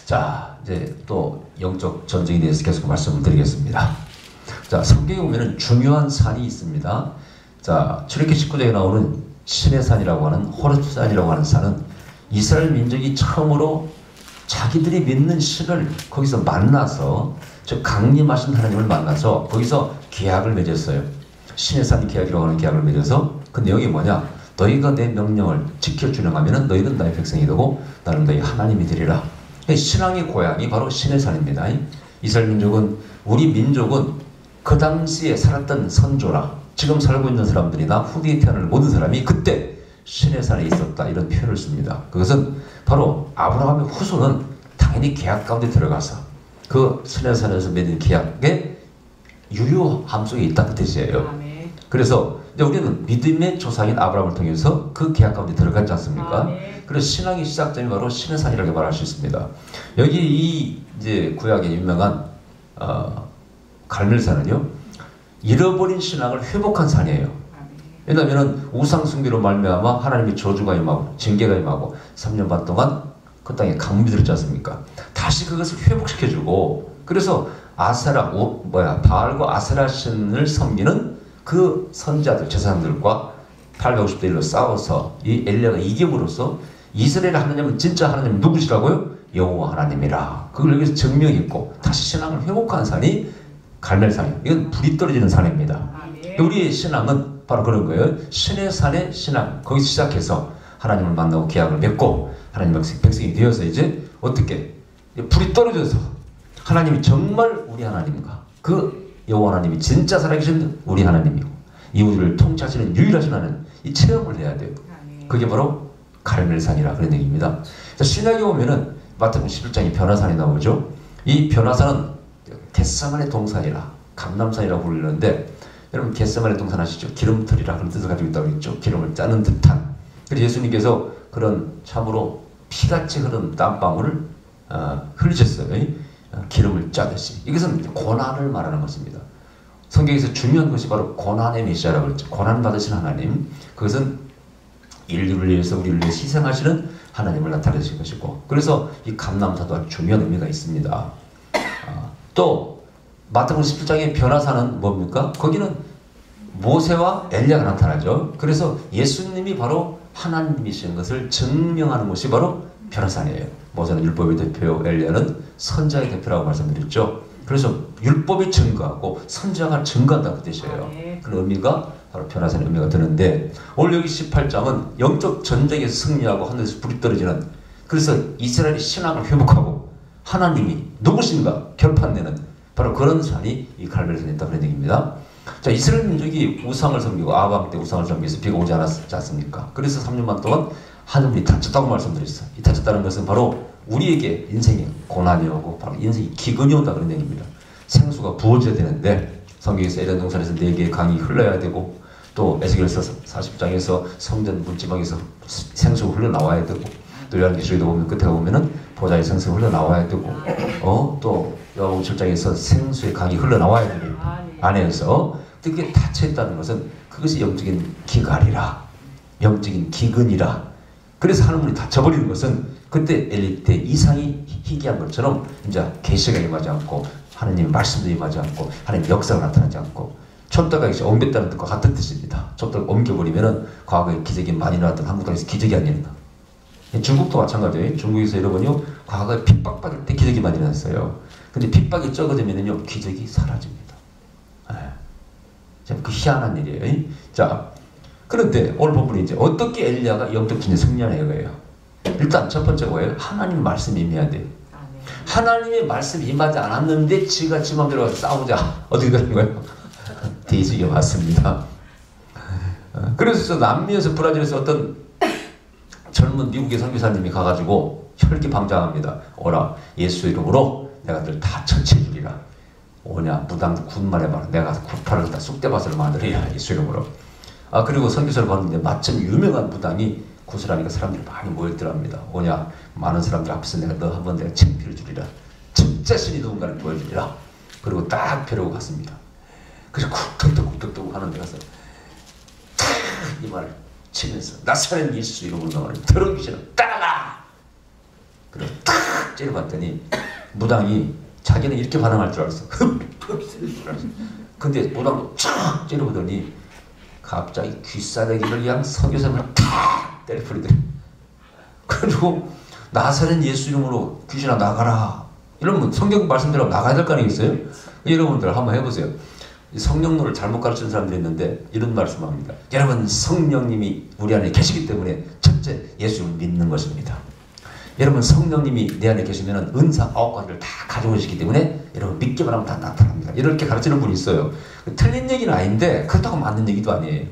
자, 이제 또 영적 전쟁에 대해서 계속 말씀을 드리겠습니다. 자, 성경에 보면은 중요한 산이 있습니다. 자, 출애굽기 19장에 나오는 시내산이라고 하는 호렙산이라고 하는 산은 이스라엘 민족이 처음으로 자기들이 믿는 신을 거기서 만나서, 즉 강림하신 하나님을 만나서 거기서 계약을 맺었어요. 시내산 계약이라고 하는 계약을 맺어서 그 내용이 뭐냐? 너희가 내 명령을 지켜 준행하면은 너희는 나의 백성이 되고 나는 너희 하나님이 되리라. 신앙의 고향이 바로 시내산입니다. 이스라엘 민족은, 우리 민족은 그 당시에 살았던 선조라 지금 살고 있는 사람들이나 후대에 태어날 모든 사람이 그때 시내산에 있었다, 이런 표현을 씁니다. 그것은 바로 아브라함의 후손은 당연히 계약 가운데 들어가서 그 시내산에서 맺은 계약의 유효함 속에 있다는 뜻이에요. 그래서 이제 우리는 믿음의 조상인 아브라함을 통해서 그 계약 가운데 들어갔지 않습니까? 그래서 신앙의 시작점이 바로 시내산이라고 말할 수 있습니다. 여기 이 이제 구약의 유명한 갈멜산은요, 잃어버린 신앙을 회복한 산이에요. 왜냐하면 우상 숭배로 말미암아 하나님의 저주가 임하고 징계가 임하고 3년 반 동안 그 땅에 강물이 들었지 않습니까? 다시 그것을 회복시켜주고, 그래서 바알과 아세라 신을 섬기는 그 선지자들, 제사장들과 850대 1로 싸워서 이 엘리야가 이김으로써 이스라엘 하나님은 진짜 하나님은 누구시라고요? 여호와 하나님이라. 그걸 여기서 증명했고 다시 신앙을 회복한 산이 갈멜산이에요. 이건 불이 떨어지는 산입니다. 우리의 신앙은 바로 그런 거예요. 시내산의 신앙, 거기서 시작해서 하나님을 만나고 계약을 맺고 하나님 백성이 되어서 이제 어떻게 불이 떨어져서 하나님이 정말 우리 하나님인가, 그 여호와 하나님이 진짜 살아계신 우리 하나님이고 이 우주를 통치하시는 유일하신 하나님, 이 체험을 해야 돼요. 그게 바로 갈멜산이라 그런 얘기입니다. 신약에 보면은 마태복음 11장에 변화산이 나오죠. 이 변화산은 겟세마네 동산이라 감람산이라고 부르는데, 여러분 겟세마네 동산 아시죠? 기름털이라 그런 뜻을 가지고 있다고 했죠. 기름을 짜는 듯한. 그래서 예수님께서 그런 참으로 피같이 흐르는 땀방울을 흘리셨어요. 기름을 짜듯이. 이것은 고난을 말하는 것입니다. 성경에서 중요한 것이 바로 고난의 메시아라고 그랬죠. 고난 받으신 하나님, 그것은 인류를 위해서 우리를 위해 희생하시는 하나님을 나타내신 것이고, 그래서 이 감람산도 아주 중요한 의미가 있습니다. 또 마태복음 17장의 변화산은 뭡니까? 거기는 모세와 엘리야가 나타나죠. 그래서 예수님이 바로 하나님이신 것을 증명하는 것이 바로 변화산이에요. 모세는 율법의 대표, 엘리야는 선지자의 대표라고 말씀드렸죠. 그래서 율법이 증거하고 선지자가 증거한다는 그 뜻이에요. 그런 의미가 바로 변화산의 의미가 드는데, 오늘 여기 18장은 영적 전쟁에서 승리하고 하늘에서 불이 떨어지는, 그래서 이스라엘의 신앙을 회복하고 하나님이 누구신가 결판내는 바로 그런 산이 이 갈멜산에 있다, 그런 얘기입니다. 자, 이스라엘 민족이 우상을 섬기고 아방 때 우상을 섬기면서 비가 오지 않았지 않습니까? 그래서 3년 반 동안 하늘이 닫혔다고 말씀드렸어요. 이 닫혔다는 것은 바로 우리에게 인생에 고난이 오고 바로 인생이 기근이 온다, 그런 얘기입니다. 생수가 부어져야 되는데 성경에서 에덴 동산에서 4개의 강이 흘러야 되고, 또 에스겔서 40장에서 성전 문지방에서 생수가 흘러나와야 되고, 또 요한계시록에도 보면 끝에 보면은 보좌의 생수가 흘러나와야 되고, 또 요한복음 7장에서 생수의 강이 흘러나와야 되고, 안에서 그게 닫혀있다는 것은 그것이 영적인 기갈이라, 영적인 기근이라. 그래서 하늘문이 닫혀버리는 것은 그때 엘리 때 이상이 희귀한 것처럼 이제 계시가 임하지 않고 하나님의 말씀도 임하지 않고 하나님의 역사가 나타나지 않고, 촛대가 옮겼다는 뜻과 같은 뜻입니다. 촛대를 옮겨버리면은 과거에 기적이 많이 나왔던 한국 땅에서 기적이 안 일어나. 중국도 마찬가지예요. 중국에서 여러분요, 과거에 핍박받을 때 기적이 많이 일어났어요. 근데 핍박이 적어지면요, 기적이 사라집니다. 참 그 희한한 일이에요. 자, 그런데 오늘 본문이 이제 어떻게 엘리야가 영적 전쟁에 승리하냐 이거예요. 일단 첫 번째가 뭐예요? 하나님 말씀이 임해야 돼요. 하나님의 말씀이 임하지 않았는데 지가 지 맘대로 가서 싸우자. 어떻게 되는 거예요? 대지가 왔습니다. 그래서 남미에서 브라질에서 어떤 젊은 미국의 선교사님이 가가지고 혈기방장합니다. 오라, 예수 이름으로 내가 늘 다 처치해 주리라. 오냐, 무당 군말에 말 내가 가서 구파를 갖다 쑥대밭을 만들어야, 예수 이름으로. 그리고 선교사를 봤는데 마침 유명한 무당이 구슬하니까 사람들이 많이 모였더랍니다. 오냐, 많은 사람들 앞에서 내가 너 한번 내가 창피를 주리라. 진짜 신이 누군가를 보여주리라. 그리고 딱 펴려고 갔습니다. 그래서 쿡떡떡 하는 데 가서 이 말을 치면서 나사렛 예수 이름으로 너를 더러운 귀신을 따라가. 그리고 딱 째려봤더니 무당이 자기는 이렇게 반응할 줄 알았어. 근데 무당도 촥 째려보더니 갑자기 귀싸대기를 그냥 선교사님을 탁 때려버리더래. 그리고 나사렛 예수 이름으로 귀신아 나가라. 이러면 성경 말씀대로 나가야 될 거 아니겠어요? 여러분들 한번 해보세요. 성령론을 잘못 가르치는 사람들이 있는데 이런 말씀합니다. 여러분 성령님이 우리 안에 계시기 때문에 첫째 예수를 믿는 것입니다. 여러분 성령님이 내 안에 계시면 은사 9가지를 다 가지고 계시기 때문에 여러분 믿기만 하면 다 나타납니다. 이렇게 가르치는 분이 있어요. 틀린 얘기는 아닌데 그렇다고 맞는 얘기도 아니에요.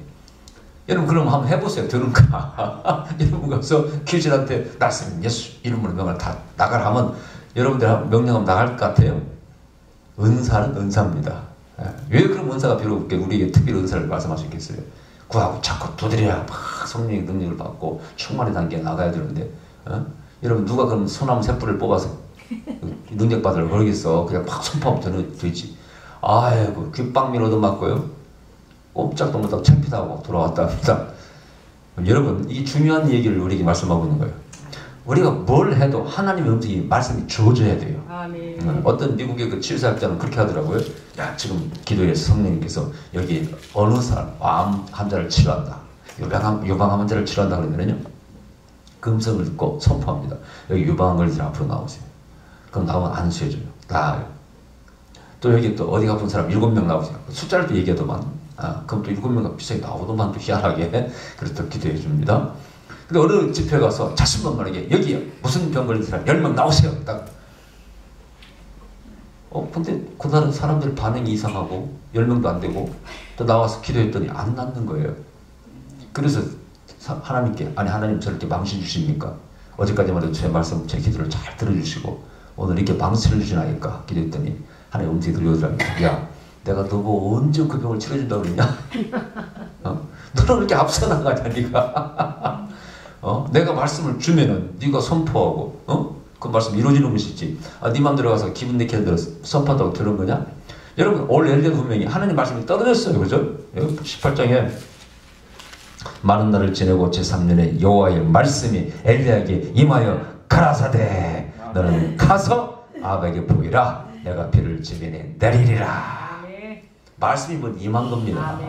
여러분 그럼 한번 해보세요. 들은가? 여러분 가서 귀신한테 나스렛 예수 이름으로 명을 다 나가라 하면 여러분들 명령하면 나갈 것 같아요? 은사는 은사입니다. 왜 그런 은사가 비록 우리에게 특별히 은사를 말씀하셨겠어요? 구하고 자꾸 두드려야 막 성령의 능력을 받고 충만의 단계에 나가야 되는데 여러분 누가 그럼 소나무 샘플을 뽑아서 능력 받으려고 그러겠어. 그냥 막 선포하면 되지. 아이고 귓방민 얻어맞고요. 꼼짝도 못하고 창피하고 돌아왔다 합니다. 여러분 이 중요한 얘기를 우리에게 말씀하고 있는 거예요. 우리가 뭘 해도 하나님의 음성이 말씀이 주어져야 돼요. 어떤 미국의 그 치유사학자는 그렇게 하더라고요. 야 지금 기도해서 성령님께서 여기 어느 사람 암 환자를 치료한다. 유방암 환자를 치료한다 그러면요. 그 음성을 듣고 선포합니다. 여기 유방암 걸린 사람 앞으로 나오세요. 그럼 나오면 안수해줘요. 나아요. 또 여기 또 어디 아픈 사람 7명 나오세요. 숫자를 또 얘기하더만. 그럼 또 7명과 비슷하게 나오더만 또 희한하게. 그래서 또 기도해 줍니다. 근데 어느 집회 가서 자신만만하게 여기 무슨 병 걸린 사람 10명 나오세요. 딱. 근데 그날은 사람들 반응이 이상하고 10명도 안 되고 또 나와서 기도했더니 안 낫는 거예요. 그래서 하나님께 아니 하나님 저를 이렇게 망신 주십니까? 어제까지만 해도 제 말씀 제 기도를 잘 들어주시고 오늘 이렇게 망신을 주시나이까 기도했더니 하나님 음성이 들려오더랍니다. 야 내가 너보고 언제 그 병을 치료해준다고 그랬냐? 너는 이렇게 앞서 나가냐 네가? 내가 말씀을 주면은 네가 선포하고 그 말씀 이루어지는 것이지. 네 맘대로 가서 기분 내키는 대로 선포한다고 들은 거냐? 여러분 올 엘리야도 분명히 하나님 말씀이 떠들었어요. 그죠? 18장에 많은 날을 지내고 제3년에 여호와의 말씀이 엘리야에게 임하여 가라사대 너는 가서 아합에게 보이라 내가 비를 지면에 내리리라. 말씀이 뭐 임한 겁니다.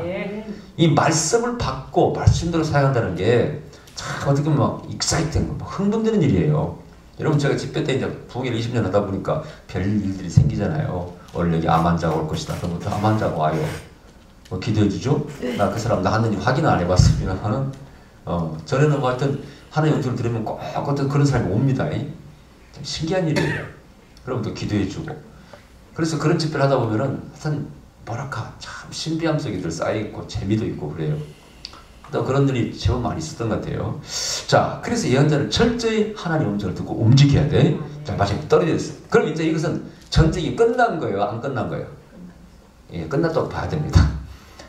이 말씀을 받고 말씀대로 사용한다는 게 참 어떻게 막 익사이팅, 흥분되는 일이에요. 여러분 제가 집회 때 이제 부흥회를 20년 하다 보니까 별 일들이 생기잖아요. 원래 여기 암 환자가 올 것이다. 그러면 암 환자가 와요. 기도해 주죠? 나 그 사람 나갔는지 확인을 안 해봤으면 전에는 뭐 하여튼 하나의 음성을 들으면 꼭 어떤 그런 사람이 옵니다. 참 신기한 일이에요. 그럼 또 기도해 주고. 그래서 그런 집회를 하다 보면은 하여튼 뭐랄까 참 신비함 속에 늘 쌓여있고 재미도 있고 그래요. 또 그런 일이 제법 많이 있었던 것 같아요. 자, 그래서 예언자는 철저히 하나님의 음성을 듣고 움직여야 돼. 자, 마지막에 떨어졌어요. 그럼 이제 이것은 전쟁이 끝난 거예요? 안 끝난 거예요? 예, 끝났다고 봐야 됩니다.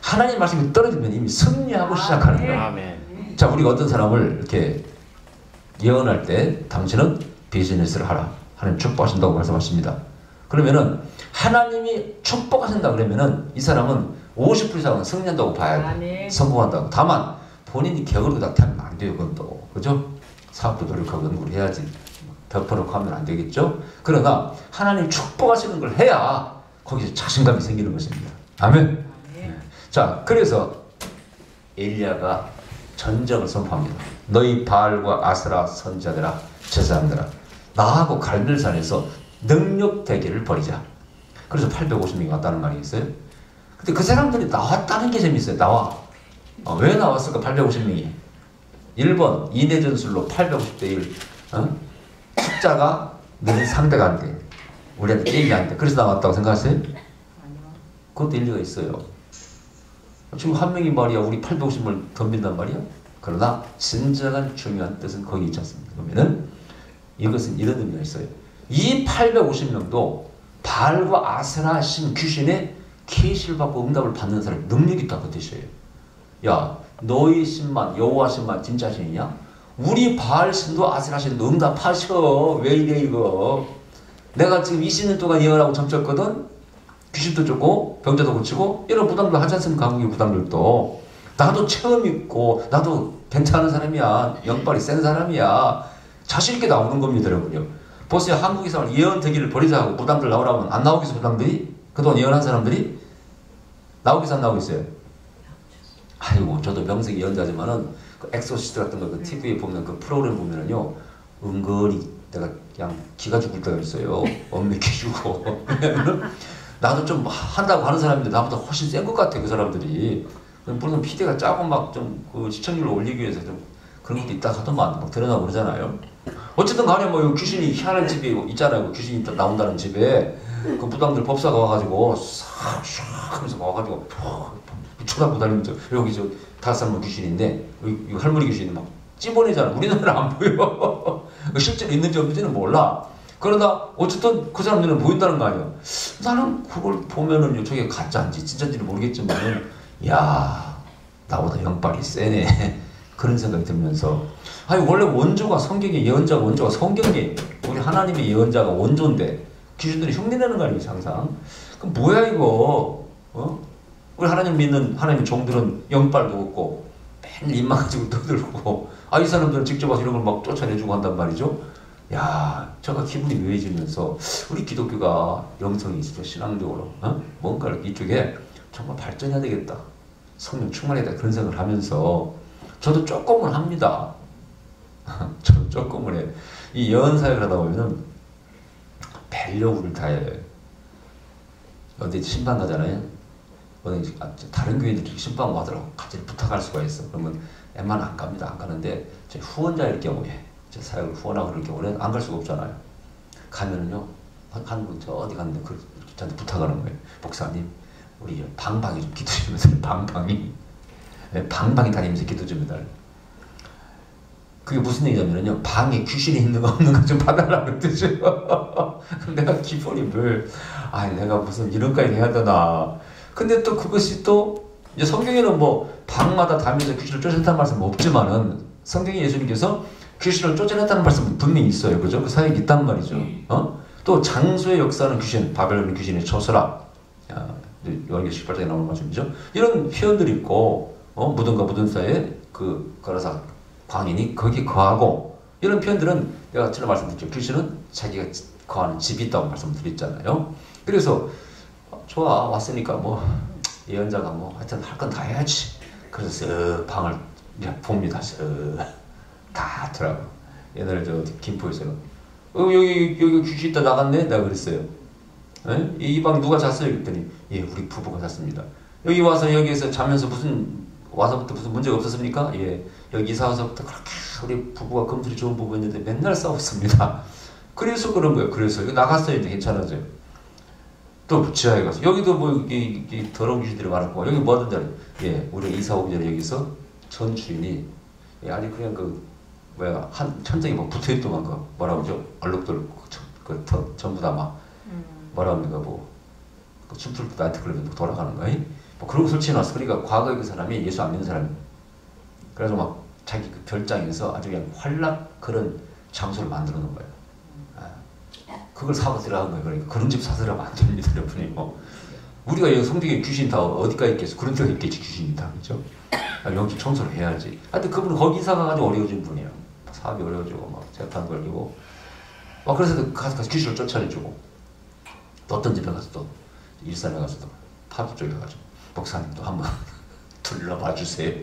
하나님 말씀이 떨어지면 이미 승리하고 시작하는 거예요. 아멘. 자, 우리가 어떤 사람을 이렇게 예언할 때 당신은 비즈니스를 하라. 하나님 축복하신다고 말씀하십니다. 그러면은 하나님이 축복하신다 그러면은 이 사람은 50% 이상은 승리한다고 봐야 돼. 성공한다고. 다만 본인이 격으로 나타내면 안 돼요. 그건 또. 그죠? 사업도 노력하고 연구를 해야지. 100% 하면 안 되겠죠? 그러나 하나님 축복하시는 걸 해야 거기서 자신감이 생기는 것입니다. 아멘. 자, 그래서 엘리야가 전쟁을 선포합니다. 너희 바알과 아스라 선지자들아, 제사장들아, 나하고 갈멜산에서 능력 대결을 벌이자. 그래서 850명이 왔다는 말이 있어요. 근데 그 사람들이 나왔다는 게 재밌어요. 왜 나왔을까? 850명이 1번 이내 전술로 850대 1 숫자가 늘 상대가 안 돼. 우리한테 게임이 안 돼. 그래서 나왔다고 생각하세요? 그것도 일리가 있어요. 지금 한 명이 말이야 우리 850명을 덤빈단 말이야. 그러나 진정한 중요한 뜻은 거기 있지 않습니까? 그러면은 이것은 이런 의미가 있어요. 이 850명도 바알과 아세라 신 귀신의 계시를 받고 응답을 받는 사람이 능력이 있다 그 뜻이에요. 야, 너희 신만 여호와 신만 진짜 신이냐? 우리 바알 신도 아세라 신도 응답하셔. 왜 이래 이거? 내가 지금 20년 동안 예언하고 점쳤거든. 귀신도 쫓고 병자도 고치고 이런 부담도 하지 않습니까? 한국의 부담들도. 나도 체험 있고 나도 괜찮은 사람이야. 영빨이 센 사람이야. 자신 있게 나오는 겁니다, 여러분요. 보세요. 한국 이상을 예언되기를 버리자고 무당들 나오라면 안 나오겠어 무당들이? 그동안 예언한 사람들이? 나오겠어 안 나오겠어요? 아이고 저도 명색 예언자지만은 그 엑소시스트 같은 거 그 TV에 보면 그 프로그램 보면은요 은근히 내가 그냥 기가 죽을 때가 있어요. 엄맥 기주고 나도 좀 한다고 하는 사람인데 나보다 훨씬 센 것 같아 그 사람들이. 물론 PD가 짜고 막 좀 그 시청률을 올리기 위해서 좀 그런 것도 있다 하더만 막 드러나고 그러잖아요. 어쨌든 간에 뭐 귀신이 희한한 집이 있잖아요. 그 귀신이 나온다는 집에 그 무당들 법사가 와가지고 싹 하면서 와가지고 쳐다보고 다니면서 여기 저 5살만 귀신인데 이 할머니 귀신이 막 찝어내잖아. 우리나라는 안 보여. 실제로 있는지 없는지는 몰라. 그러다 어쨌든 그 사람 눈에 보인다는 거 아니야. 나는 그걸 보면은 저게 가짜인지 진짜인지는 모르겠지만 야 나보다 영빨이 세네. 그런 생각이 들면서 아니 원래 원조가 성경의 예언자가 원조가 성경이에요. 우리 하나님의 예언자가 원조인데 귀신들이 흉내내는 거 아니에요 항상. 그럼 뭐야 이거 우리 하나님 믿는 하나님의 종들은 영빨도 없고 맨날 입만 가지고 떠들고 이 사람들은 직접 와서 이런 걸 막 쫓아내주고 한단 말이죠. 야 제가 기분이 묘해지면서 우리 기독교가 영성이 진짜 신앙적으로 뭔가를 이쪽에 정말 발전해야 되겠다. 성령 충만해야 되겠다. 그런 생각을 하면서 저도 조금은 합니다. 저도 조금은 해. 이 예언사역을 하다 보면은 뵈려고를 다 해요. 어디 심판 가잖아요. 어디 다른 교회들이 심판 가더라고. 같이 부탁할 수가 있어. 그러면 웬만하면 안 갑니다. 안 가는데 제 후원자일 경우에 제 사역을 후원하고 그럴 경우는 안 갈 수가 없잖아요. 가면은요 한 분 저 어디 갔는데 그 저한테 부탁하는 거예요. 목사님 우리 방방이 좀 기도 좀 해달라요. 방방이 다니면서 기도 좀 해달라요. 그게 무슨 얘기냐면요 방에 귀신이 있는 거 없는 거 좀 봐달라는 뜻이에요. 내가 기본이 내가 무슨 이런까지 해야 되나. 근데 또 그것이 또 이제 성경에는 뭐 방마다 다니면서 귀신을 쫓아냈다는 말씀은 없지만은 성경에 예수님께서 귀신을 쫓아냈다는 말씀은 분명히 있어요. 그죠? 그 사역이 있단 말이죠. 또 장소의 역사는 귀신, 바벨론 귀신의 처소라. 요한계시록 18장에 나오는 말씀이죠. 이런 표현들이 있고 무덤과 무덤 사이에 그 가라사 광인이 거기 거하고 이런 표현들은 내가 전에 말씀드렸죠. 귀신은 자기가 거하는 집이 있다고 말씀드렸잖아요. 그래서 좋아 왔으니까 뭐 예언자가 뭐 하여튼 할 건 다 해야지. 그래서 쓱 방을 봅니다. 다 하더라고. 옛날에 저 김포에서는 여기 귀신 있다 나갔네? 내가 그랬어요. 이 방 누가 잤어요? 그랬더니 예 우리 부부가 잤습니다. 여기 와서 여기에서 자면서 와서부터 무슨 문제가 없었습니까? 예 여기 이사 와서부터 그렇게 우리 부부가 금술이 좋은 부부였는데 맨날 싸웠습니다. 그래서 그런 거예요. 그래서 이거 나갔어요. 이제 괜찮아져요. 또 지하에 가서 여기도 뭐 이 더러운 귀신들이 많았고 여기 뭐 하던 자리 예 우리 이사 오기 전에 여기서 전 주인이 아니 그냥 한 천장에 뭐 붙어있더만 그 뭐라 그러죠? 얼룩덜 전부 다 막 뭐라 합니까 그 춤출 때 나이트클럽에 돌아가는 거야. 뭐 그런 거 설치해놨어. 그러니까 과거에 그 사람이 예수 안 믿는 사람이 그래서 막 자기 그 별장에서 아주 그냥 환락 그런 장소를 만들어 놓은 거예요. 그걸 사고 들어간 거예요. 그러니까 그런 집 사서라면 안 됩니다, 여러분이. 우리가 여기 성경에 귀신 다 어디까지 있겠어? 그런 데가 있겠지, 귀신이 다. 그죠? 영적 청소를 해야지. 하여튼 그분은 거기 이사 가가지고 어려워진 분이에요. 사업이 어려워지고, 막 재판 걸리고. 그래서 가서 귀신을 쫓아내주고. 또 어떤 집에 가서 또, 일산에 가서 또, 파주 쪽에 가가지고, 목사님도 한번 둘러봐 주세요.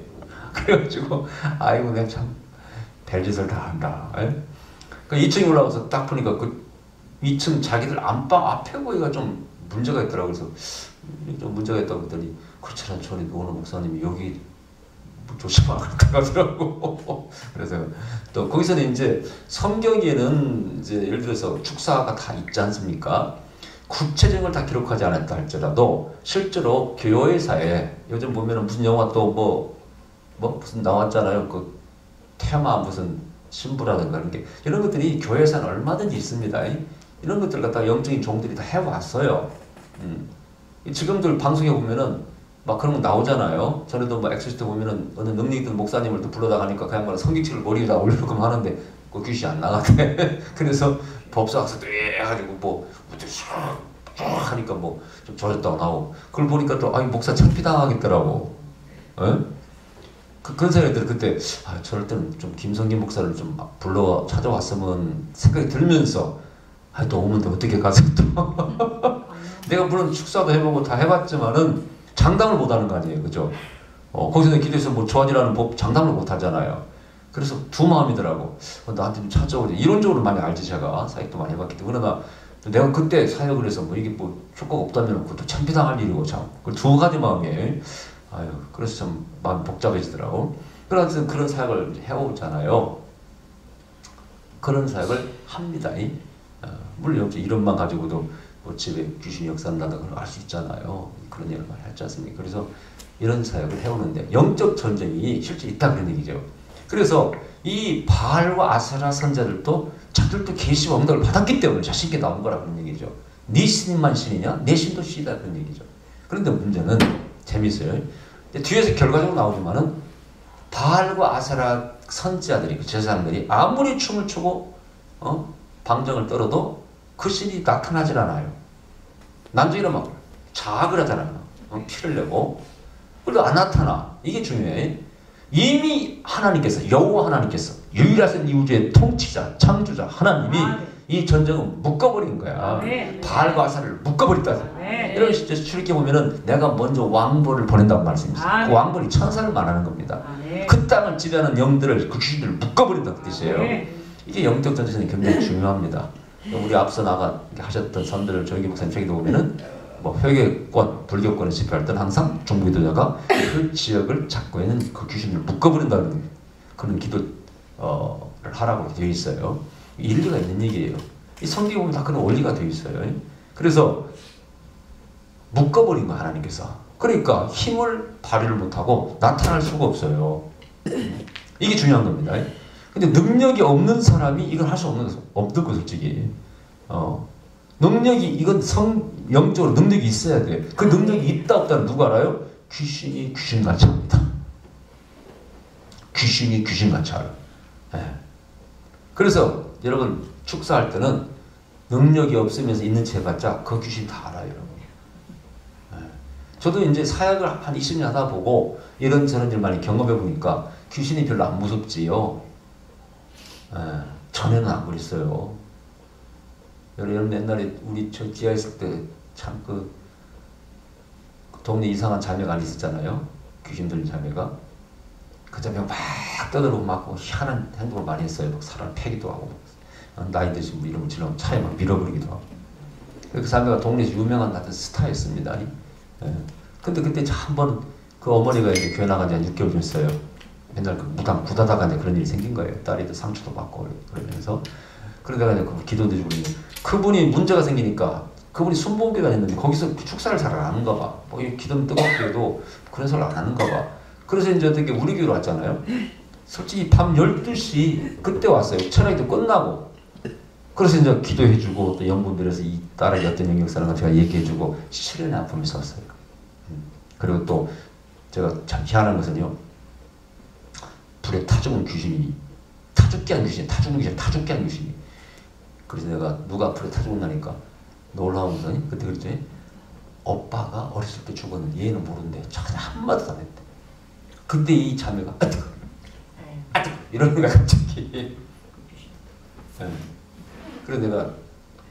그래가지고, 아이고, 내가 참, 별짓을 다 한다. 그 2층에 올라가서 딱 보니까 2층 자기들 안방 앞에 거기가 좀 문제가 있더라고요. 그래서 좀 문제가 있다고 했더니 그렇잖아. 전에 오늘 목사님이 여기 조심하라 그러더라고. 그래서 또 거기서는 이제 성경에는 이제 예를 들어서 축사가 다 있지 않습니까? 구체적인 걸 다 기록하지 않았다 할지라도 실제로 교회사에 요즘 보면은 무슨 영화 또 뭐 무슨 나왔잖아요. 그 테마 무슨 신부라든가 이런 것들이 교회사는 얼마든지 있습니다. 이런 것들 갖다가 영적인 종들이 다 해왔어요. 지금들 방송에 보면은 막 그런 거 나오잖아요. 전에도 뭐 엑소시스트 보면은 어느 능력 있던 목사님을 또 불러다 가니까 그 양반은 성경책을 머리에다 올리고 하는데 그 귀신이 안 나가대. 그래서 법사 가서 해가지고 뭐 하니까 뭐 좀 좋아졌다고 나오고 그걸 보니까 또 목사 창피당하겠더라고. 그런 생각이 들어. 그때 저럴 때는 좀 김성긴 목사를 좀 불러 찾아왔으면 생각이 들면서 또 오는데 어떻게 가서 또 내가 물론 축사도 해보고 다 해봤지만은 장담을 못하는 거 아니에요, 그죠? 거기서 기도해서 뭐 좋아지라는 법 장담을 못하잖아요. 그래서 두 마음이더라고. 나한테 좀 찾아오지. 이론적으로 많이 알지, 제가 사역도 많이 해봤기 때문에. 그러나 내가 그때 사역을 해서 뭐 이게 뭐 효과가 없다면 그것도 창피당할 일이고 참. 그 두 가지 마음이 아유, 그래서 참 마음이 복잡해지더라고. 그래서 그런 사역을 해오잖아요. 그런 사역을 합니다. 물론 역시 이름만 가지고도 뭐 집에 귀신이 역사한다는 걸 알 수 있잖아요. 그런 얘기를 많이 했지 않습니까? 그래서 이런 사역을 해오는데 영적 전쟁이 실제 있다 그런 얘기죠. 그래서 이 바알과 아세라 선자들도 자들도 계시와 응답을 받았기 때문에 자신있게 나온 거라 그런 얘기죠. 네 신만 신이냐? 내 신도 신이다 그런 얘기죠. 그런데 문제는 재밌어요. 뒤에서 결과적으로 나오지만은 바알과 아세라 선지자들이, 그 제사장들이 아무리 춤을 추고 방정을 떨어도 그 신이 나타나질 않아요. 난중이라 막 자학을 하잖아요. 피를 내고. 그래도 안 나타나. 이게 중요해. 이미 하나님께서, 여호와 하나님께서, 유일하신 이 우주의 통치자, 창조자 하나님이 이 전쟁을 묶어버린 거야. 바알과 아세라를 묶어버렸다. 이런 출애굽기 보면은 내가 먼저 왕벌을 보낸다고 말씀했어요. 그 왕벌이 천사를 말하는 겁니다. 그 땅을 지배하는 영들을, 그 귀신들을 묶어버린다는 뜻이에요. 이게 영적 전쟁이 굉장히 중요합니다. 우리 앞서 나가 하셨던 선들을 저기 목사님 책에도 보면은 뭐 회계권, 불교권을 집회할 때는 항상 중부기도자가 그 지역을 잡고 있는 그 귀신을 묶어버린다는 그런 기도를 하라고 되어 있어요. 일리가 있는 얘기예요. 이 성경에 보면 다 그런 원리가 되어 있어요. 그래서 묶어버린 거야, 하나님께서. 그러니까 힘을 발휘를 못하고 나타날 수가 없어요. 이게 중요한 겁니다. 근데 능력이 없는 사람이 이걸 할 수 없는 거 솔직히. 능력이, 이건 영적으로 능력이 있어야 돼. 그 능력이 있다 없다는 누가 알아요? 귀신이 귀신같이 합니다. 귀신이 귀신같이 알아. 그래서 여러분 축사할 때는 능력이 없으면서 있는 채 해봤자 그 귀신 다 알아요, 여러분. 저도 이제 사역을 한 20년 하다 보고 이런저런 일 많이 경험해 보니까 귀신이 별로 안 무섭지요. 전에는 안 그랬어요. 여러분 옛날에 우리 저 지하에 있을 때 참 그 동네 이상한 자매가 안 있었잖아요. 귀신 들린 자매가. 그 자매가 막 떠들고 막 희한한 행동을 많이 했어요. 막 사람 패기도 하고 나이 드신 분 이름을 지나면 차에 막 밀어버리기도 하고. 그 자매가 동네에서 유명한 같은 스타였습니다. 근데 그때 한번 그 어머니가 이제 교회 나간 지 한 6개월 됐어요. 맨날 그 무당 구다다가 그런 일이 생긴 거예요. 딸이 상처도 받고 그러면서. 그러다가 그 기도 드리고 있는데 그분이 문제가 생기니까 그분이 순복음교회가 됐는데 거기서 축사를 잘 안 하는가 봐. 뭐 기도는 뜨겁게 해도 그런 소리를 안 하는가 봐. 그래서 이제 어떻게 우리 교회로 왔잖아요. 솔직히 밤 12시 그때 왔어요. 철학기도 끝나고. 그래서 이제 기도해주고 또 연분들에서 이 딸에게 어떤 영역사는 제가 얘기해주고 실연의 아픔이 있었어요. 그리고 또 제가 참 희한한 것은요. 불에 타 죽은 귀신이 타 죽게 한 귀신이 타 죽게 한 귀신이. 그래서 내가 누가 불에 타 죽었나니까 놀라운 것은 그때 그랬지. 오빠가 어렸을 때 죽었는데 얘는 모른대. 전혀 한마디도 안 했대. 근데 이 자매가 아뜨거 이러는 거야 갑자기. 그래서 내가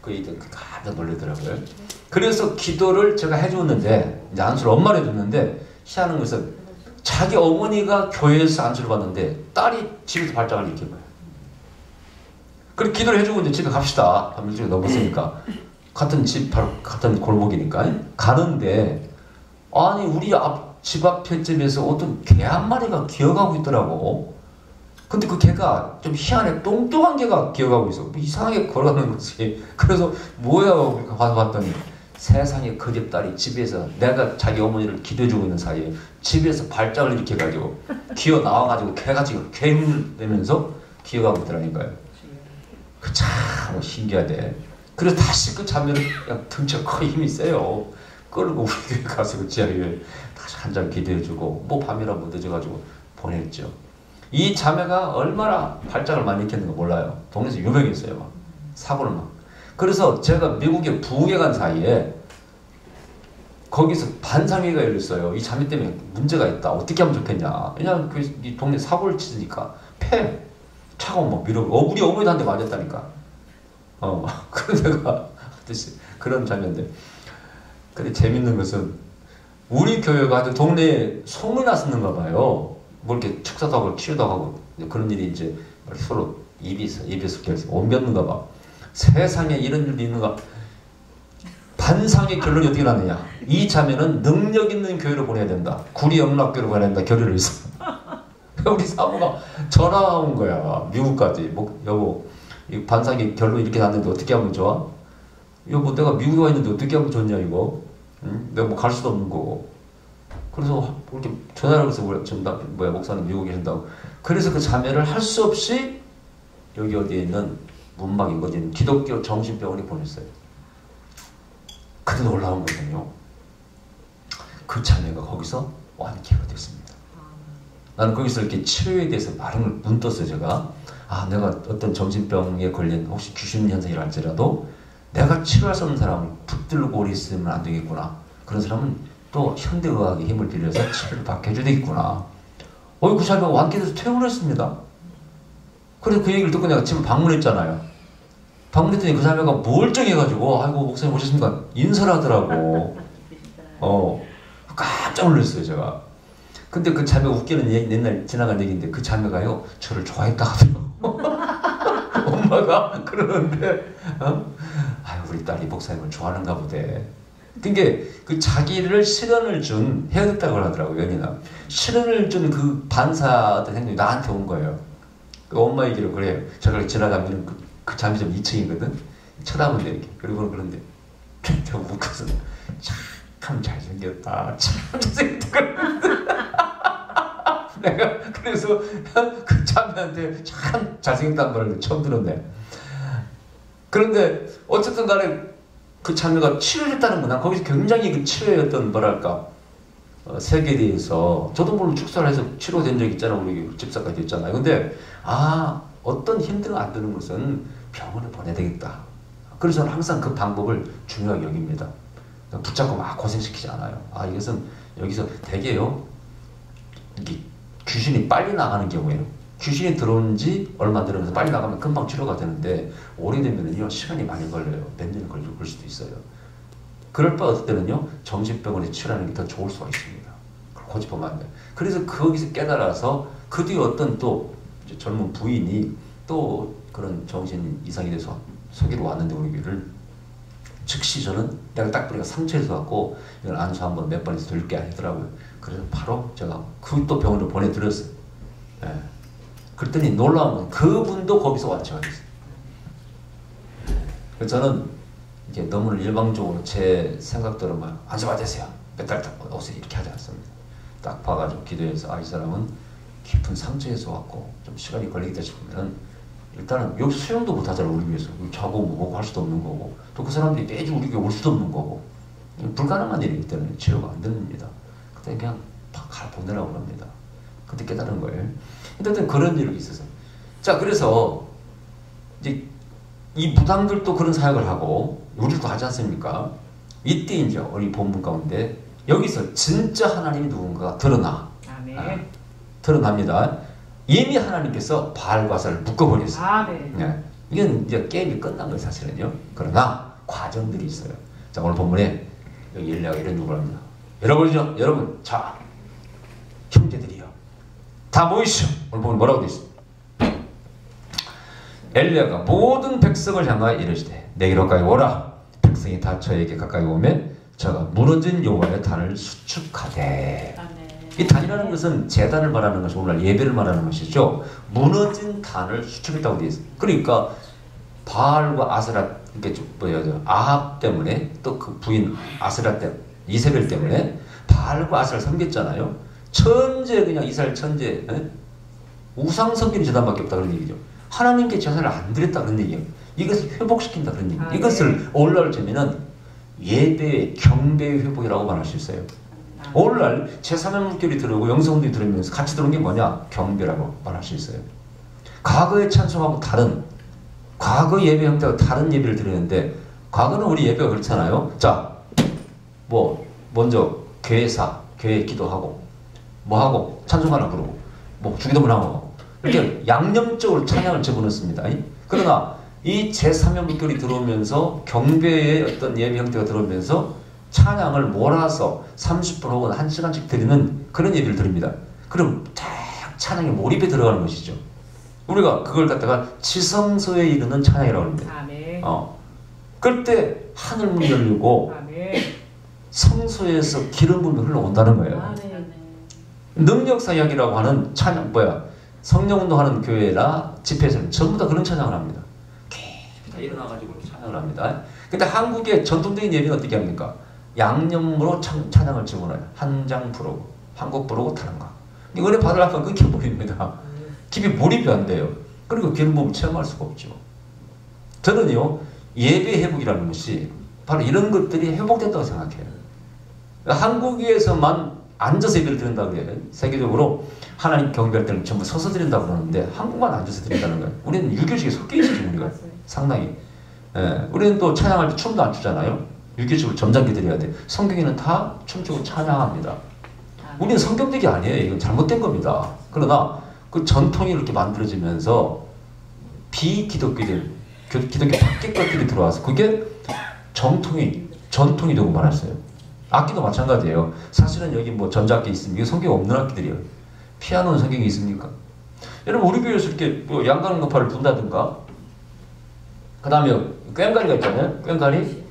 그 깜짝 놀라더라고요. 그래서 기도를 제가 해줬는데 이제 안수를 엄마를 해줬는데 희한한 것은 자기 어머니가 교회에서 안수를 받는데 딸이 집에서 발작을 일으킨 거예요. 그리고 기도를 해주고 이제 집에 갑시다. 한 일주일 넘었으니까 같은 집 바로 같은 골목이니까 가는데 아니 우리 집 앞 편집에서 어떤 개 한 마리가 기어가고 있더라고. 근데 그 개가 좀 희한해. 똥똥한 개가 기어가고 있어. 뭐 이상하게 걸어가는 거지. 그래서 뭐야 가서 봤더니 세상에 그 집 딸이 집에서 내가 자기 어머니를 기도해주고 있는 사이에 집에서 발작을 일으켜가지고 기어 나와가지고 개가 지금 개문을 내면서 기어가고 있더라니까요. 그 참 신기하대. 그래서 다시 그 자매를 등치가 커 힘이 세요. 끌고 우리 교회 가서 그 지하에 다시 한잔 기도해주고 뭐 밤이라 못 늦어가지고 보냈죠. 이 자매가 얼마나 발작을 많이 일으켰는가 몰라요. 동네에서 유명했어요. 막. 사고를 막. 그래서 제가 미국에 부흥회 간 사이에 거기서 반상회가 열렸어요. 이 자매 때문에 문제가 있다. 어떻게 하면 좋겠냐. 왜냐면 이 동네 사고를 치니까 차가 막 밀어. 우리 어머니도 한 대 맞았다니까. 그런 데가 그런 장면들. 근데 재밌는 것은 우리 교회가 아주 동네에 소문이 났었는가 봐요. 뭐 이렇게 축사도 하고 치유도 하고 그런 일이 이제 서로 입에서 계속 옮겼는가 봐. 세상에 이런 일이 있는가. 반상의 결론이 어떻게 나느냐. 이 자매는 능력 있는 교회로 보내야 된다. 구리 영락교로 보내야 된다. 결의를 했어. 우리 사모가 전화가 온 거야. 미국까지. 뭐, 여보, 이 반상의 결론 이렇게 났는데 어떻게 하면 좋아? 여보, 내가 미국에 와 있는데 어떻게 하면 좋냐, 이거? 응? 내가 뭐 갈 수도 없는 거고. 그래서 이렇게 전화를 해서 목사님 미국에 계신다고. 그래서 그 자매를 할 수 없이 여기 어디에 있는 문막인 거지 기독교 정신병원에 보냈어요. 근데 놀라운 거군요. 그 자매가 거기서 완쾌가 됐습니다. 나는 거기서 이렇게 치료에 대해서 말을 문 떴어요, 제가. 내가 어떤 정신병에 걸린 혹시 귀신 현상이랄지라도 내가 치료할 수 없는 사람을 붙들고 오래 있으면 안 되겠구나. 그런 사람은 또 현대의학의 힘을 빌려서 치료를 받게 해줘야 되겠구나. 그 자매가 완쾌돼서 퇴원을 했습니다. 그래서 그 얘기를 듣고 내가 지금 방문했잖아요. 방문했더니 그 자매가 멀쩡해가지고 아이고 목사님 오셨습니까? 인사를 하더라고. 깜짝 놀랐어요 제가. 근데 그 자매가 웃기는 얘기, 옛날 지나간 얘기인데 그 자매가요 저를 좋아했다 하더라고. 엄마가 그러는데 우리 딸이 목사님을 좋아하는가 보대. 그게 그 자기를 실현을 준 헤어졌다고 하더라고요. 연인아 실현을 준 그 반사의 생각이 나한테 온 거예요. 그 엄마 얘기를 그래요. 저를 지나가면 그 잠이 좀 2층이거든. 쳐다보는데 이렇게. 그리고 그런데 내가 웃어서 참 잘생겼다. 참 잘생겼다. 내가 그래서 그 자매한테 참 잘생겼다는 말을 처음 들었네. 그런데 어쨌든 간에 그 자매가 치료했다는 건 난 거기서 굉장히 그 치료의 어떤 뭐랄까 세계에 대해서 저도 물론 축사를 해서 치료된 적 있잖아요. 우리 집사까지 있잖아요. 근데 어떤 힘들어 안 드는 것은 병원에 보내야 되겠다. 그래서 저는 항상 그 방법을 중요하게 여깁니다. 붙잡고 막 고생시키지 않아요. 이것은 여기서 되게요. 이게 귀신이 빨리 나가는 경우에는 귀신이 들어온 지 얼마 안 되면서 빨리 나가면 금방 치료가 되는데 오래되면요 시간이 많이 걸려요. 몇 년이 걸릴 수도 있어요. 그럴 바 어떨 때는요 정신병원에 치료하는 게 더 좋을 수가 있습니다. 고집하면 안 돼요. 그래서 거기서 깨달아서 그 뒤에 어떤 또 젊은 부인이 또 그런 정신 이상이 돼서 소개로 왔는데 우리 교회를 즉시 저는 내가 딱 보니까 상처에서 왔고 이걸 안수 한번 몇 번에서 들게 하더라고요. 그래서 바로 제가 그 또 병원을 보내드렸어요. 그랬더니 놀라운 건 그분도 거기서 완치가 됐어요. 그래서 저는 이게 너무 일방적으로 제 생각대로 막 안수 받으세요. 몇 달 딱 오세요. 이렇게 하지 않습니다. 딱 봐가지고 기도해서 이 사람은 깊은 상처에서 왔고 좀 시간이 걸리겠다 싶으면 일단은 여기 수영도 못 하잖아. 우리 위해서 자고 먹고 할 수도 없는 거고 또 그 사람들이 매주 우리 교회 올 수도 없는 거고 불가능한 일이기 때문에 치료가 안 됩니다. 그때 그냥 가 보내라고 합니다. 그때 깨달은 거예요. 일단 그런 일이 있어서 자 그래서 이제 이 무당들도 그런 사역을 하고 우리도 하지 않습니까? 이때 이제 우리 본문 가운데 여기서 진짜 하나님이 누군가가 드러나. 드러납니다. 이미 하나님께서 바알과 아사를 묶어버렸어요. 네. 이건 이제 게임이 끝난 거예요, 사실은요. 그러나 과정들이 있어요. 자, 오늘 본문에 여기 엘리야가 이런 요구를 합니다. 여러분, 자, 형제들이요. 다 모이시오. 오늘 본문 뭐라고 되어 있습니까? 엘리야가 모든 백성을 향하여 이르시되 내게로 가까이 오라. 백성이 다 저에게 가까이 오면 저가 무너진 여호와의 단을 수축하되. 이 단이라는 것은 제단을 말하는 것이 오늘 예배를 말하는 것이죠. 무너진 단을 수축했다고 되어 있습니다. 그러니까 바알과 아세라 아합 때문에 또 그 부인 아세라 때문에 이세벨 때문에 바알과 아세라를 섬겼잖아요. 천재 그냥 이스라엘 천재 우상 섬기는 제단밖에 없다 그런 얘기죠. 하나님께 제사를 안 드렸다 그런 얘기예요. 이것을 회복시킨다 그런 얘기예요. 이것을 오늘날 재미는 예배의 경배의 회복이라고 말할 수 있어요. 오늘날 제3의 물결이 들어오고 영성들이 들으면서 같이 들어온 게 뭐냐? 경배라고 말할 수 있어요. 과거의 찬송하고 다른 과거 예배 형태와 다른 예배를 드리는데 과거는 우리 예배가 그렇잖아요. 자, 먼저 교회 기도하고 하고 찬송 하나 부르고 주기도문 하고 이렇게 양념적으로 찬양을 집어넣습니다. 그러나 이 제3의 물결이 들어오면서 경배의 어떤 예배 형태가 들어오면서 찬양을 몰아서 30분 혹은 1시간씩 드리는 그런 예배를 드립니다. 그럼 딱 찬양에 몰입에 들어가는 것이죠. 우리가 그걸 갖다가 지성소에 이르는 찬양이라고 합니다. 아멘. 그럴 때 하늘 문이 열리고 아멘. 성소에서 기름 부음이 흘러온다는 거예요. 아멘. 능력사 이야기라고 하는 찬양 성령운동하는 교회나 집회에서는 전부 다 그런 찬양을 합니다. 다 일어나가지고 찬양을 합니다. 근데 한국의 전통적인 예배는 어떻게 합니까? 양념으로 찬양을 집어넣어요. 한 장 부르고 한곡 부르고 타는가. 은혜 받으려면 끊겨버립니다. 깊이 몰입이 안 돼요. 그리고 기름 부음을 체험할 수가 없죠. 저는요, 예배 회복이라는 것이 바로 이런 것들이 회복된다고 생각해요. 한국에서만 앉아서 예배를 드린다고 그래요. 세계적으로 하나님 경배할 때는 전부 서서 드린다고 그러는데 한국만 앉아서 드린다는 거예요. 우리는 유교식에 섞여 있죠, 우리가. 상당히. 우리는 또 찬양할 때 춤도 안 추잖아요. 유교식으로 점잖게 드려야 돼. 성경에는 다 춤추고 찬양합니다. 우리는 성경적이 아니에요. 이건 잘못된 겁니다. 그러나 그 전통이 이렇게 만들어지면서 비기독교들, 기독교 밖의 것들이 들어와서 그게 전통이 되고 말았어요. 악기도 마찬가지예요. 사실은 여기 뭐 전자악기 있습니다. 이거 성경 없는 악기들이에요. 피아노는 성경이 있습니까? 여러분 우리 교회에서 이렇게 뭐 양강음파를 분다든가 그 다음에 꽹과리가 있잖아요. 꽹과리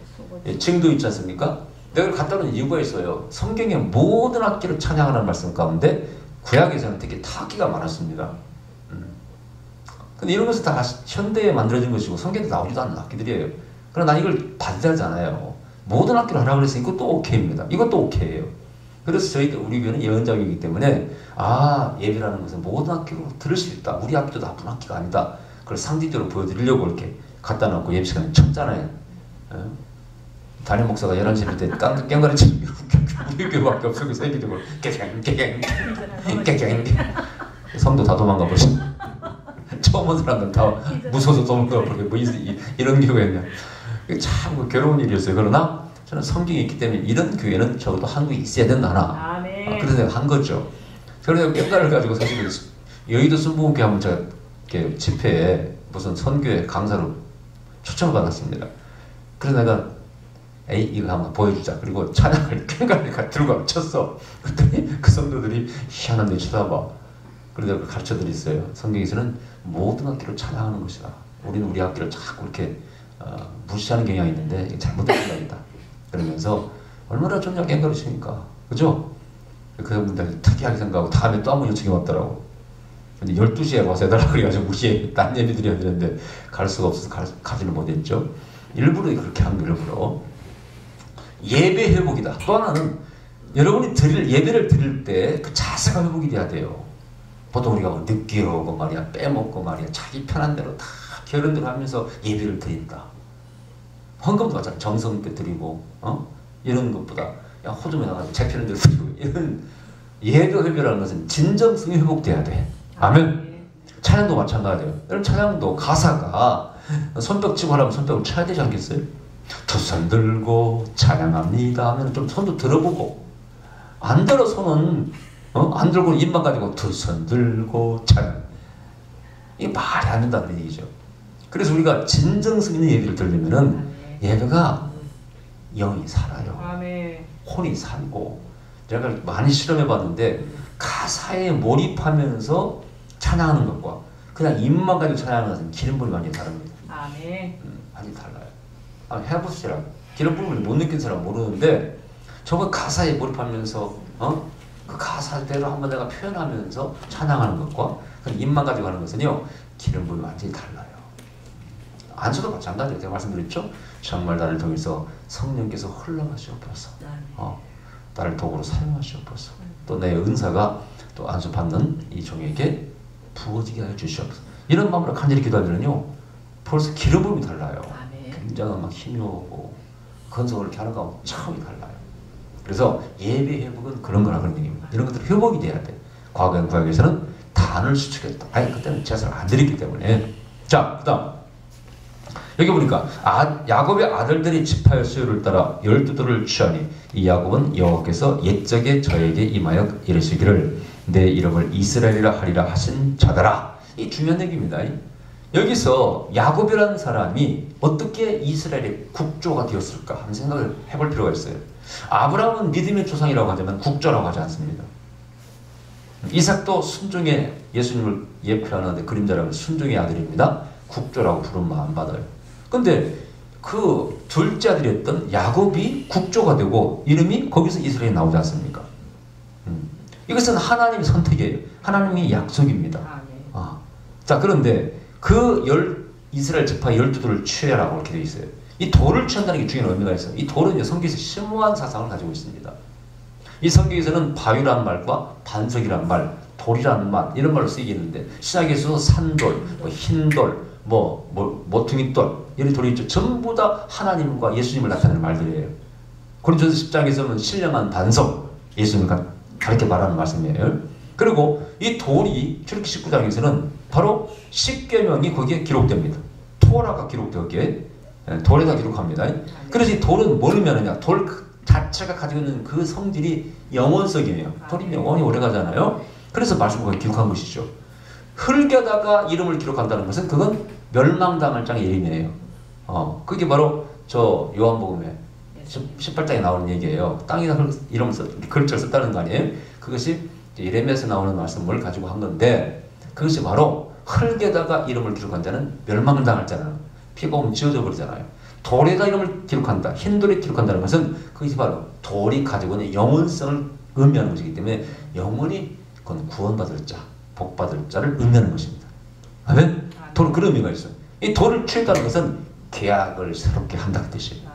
징도 있지 않습니까? 내가 갖다 놓은 이유가 있어요. 성경의 모든 악기를 찬양하라는 말씀 가운데 구약에서는 되게 타악기가 많았습니다. 근데 이런 것은 다 현대에 만들어진 것이고 성경에 나오지도 않는 악기들이에요. 그러나 난 이걸 반대하잖아요. 모든 악기를 하라고 그랬으니 이것도 오케이입니다. 이것도 오케이예요. 그래서 우리 교회는 예언자이기 때문에 예배라는 것은 모든 악기로 들을 수 있다. 우리 악기도 나쁜 악기가 아니다. 그걸 상징적으로 보여드리려고 이렇게 갖다 놓고 예배 시간에 쳤잖아요. 담임 목사가 11시 때 꽹과리 치는 게 우리 교회밖에 없어서 세계적으로 깨갱 성도 다 도망가 버리죠. 처음 온 사람들 다 무서워서 도망가 버리고 뭐 이런 교회냐. 참 괴로운 일이었어요. 그러나 저는 성경이 있기 때문에 이런 교회는 적어도 한국에 있어야 된다. 그래서 내가 한 거죠. 그래서 꽹과리를 가지고 사실 여의도 순복음교회 한번 제가 이렇게 집회에 무슨 선교회 강사로 초청을 받았습니다. 그래서 내가 이거 한번 보여주자. 그리고 찬양을 꽹과리를 들고 쳤어. 그랬더니 그 성도들이 희한한 데 쳐다봐. 그래서 내가 가르쳐드렸어요. 성경에서는 모든 악기를 찬양하는 것이다. 우리는 우리 악기를 자꾸 이렇게 무시하는 경향이 있는데 이게 잘못된 생각이다. 그러면서 얼마나 좋냐 꽹과리 치니까. 그죠? 그분들 특이하게 생각하고 다음에 또 한 번 요청이 왔더라고. 근데 12시에 와서 해달라고 그래가지고 무시해. 딴 예배 드려야 되는데 갈 수가 없어서 가지를 못했죠. 일부러 그렇게 한 거예요. 일부러. 예배 회복이다. 또 하나는 여러분이 예배를 드릴 때 그 자세가 회복이 돼야 돼요. 보통 우리가 늦게 오고 말이야 빼먹고 말이야 자기 편한 대로 다 게으른 대로 하면서 예배를 드린다. 헌금도 마찬가지 정성 있게 드리고 이런 것보다 야 호주에 나가서 제 편한 대로 드리고 이런 예배 회복이라는 것은 진정성이 회복돼야 돼. 아멘. 찬양도 마찬가지예요. 여러분 찬양도 가사가 손뼉 치고 하려면 손뼉을 쳐야 되지 않겠어요? 두 손 들고 찬양합니다 하면 좀 손도 들어보고 안 들어 손은 안 들고 입만 가지고 두 손 들고 찬양 이게 말이 안 된다는 얘기죠. 그래서 우리가 진정성 있는 예배를 들려면은 예배가 영이 살아요. 혼이 살고 제가 많이 실험해 봤는데 가사에 몰입하면서 찬양하는 것과 그냥 입만 가지고 찬양하는 것은 기름 부음이 완전히 다릅니다. 완전히 달라요. 해보시라고. 기름 부음을 못 느낀 사람 모르는데 저거 가사에 몰입하면서 그 가사대로 한번 내가 표현하면서 찬양하는 것과 그냥 입만 가지고 하는 것은요 기름 부음이 완전히 달라요. 안수도 마찬가지예요. 제가 말씀드렸죠. 정말 나를 통해서 성령께서 흘러가시옵소서. 나를 도구로 사용하시옵소서. 또 내 은사가 또 안수 받는 이 종에게 부어지게 하여 주시옵소서. 이런 마음으로 간절히 기도하면요 벌써 기름 부음이 달라요. 굉장히 막 힘이 오고 건성을 이렇게 하는 거하고 차원이 달라요. 그래서 예배 회복은 그런 거라 그런 얘기입니다. 이런 것들이 회복이 돼야 돼. 과거의 구약에서는 단을 수축했다. 그때는 제사를 안 드렸기 때문에. 자, 그 다음 여기 보니까 야곱의 아들들이 지파의 수요를 따라 12돌을 취하니 이 야곱은 여호와께서 옛적에 저에게 임하여 이르시기를 내 이름을 이스라엘이라 하리라 하신 자더라. 이 중요한 얘기입니다. 여기서 야곱이라는 사람이 어떻게 이스라엘의 국조가 되었을까 하는 생각을 해볼 필요가 있어요. 아브라함은 믿음의 조상이라고 하지만 국조라고 하지 않습니다. 이삭도 순종의 예수님을 예표하는데 그림자라고 순종의 아들입니다. 국조라고 부름 안 받아요. 근데 그 둘째 아들이었던 야곱이 국조가 되고 이름이 거기서 이스라엘이 나오지 않습니까? 이것은 하나님의 선택이에요. 하나님의 약속입니다. 자, 그런데 그 이스라엘 지파 12돌을 취하라고 이렇게 되어 있어요. 이 돌을 취한다는 게 중요한 의미가 있어요. 이 돌은 성경에서 심오한 사상을 가지고 있습니다. 이 성경에서는 바위란 말과 반석이란 말, 돌이라는 말 이런 말로 쓰이게 있는데 신약에서도 산돌, 흰돌, 모퉁이돌 이런 돌이 있죠. 전부 다 하나님과 예수님을 나타내는 말들이에요. 고린도전서 10장에서는 신령한 반석, 예수님을 가르쳐 말하는 말씀이에요. 그리고 이 돌이 출애굽기 19장에서는 바로 십계명이 거기에 기록됩니다. 토라가 기록되게 돌에다 기록합니다. 그래서 이 돌은 뭘 의미하느냐? 돌 자체가 가지고 있는 그 성질이 영원성이에요. 돌이 영원히 오래가잖아요. 그래서 말씀을 거기 기록한 것이죠. 흙에다가 이름을 기록한다는 것은 그건 멸망당할 장의 이름이에요. 그게 바로 저 요한복음에 18장에 나오는 얘기예요. 땅에다 이름을 글자를 썼다는 거 아니에요? 그것이 예레미야에서 나오는 말씀을 가지고 한 건데 그것이 바로 흙에다가 이름을 기록한 자는 멸망당할 자는 피가 오면 지워져 버리잖아요. 돌에다 이름을 기록한다. 흰돌에 기록한다는 것은 그것이 바로 돌이 가지고 있는 영원성을 의미하는 것이기 때문에 영원히 그건 구원받을 자, 복받을 자를 의미하는 것입니다. 아멘? 돌은 그런 의미가 있어요. 이 돌을 취했다는 것은 계약을 새롭게 한다는 뜻이에요.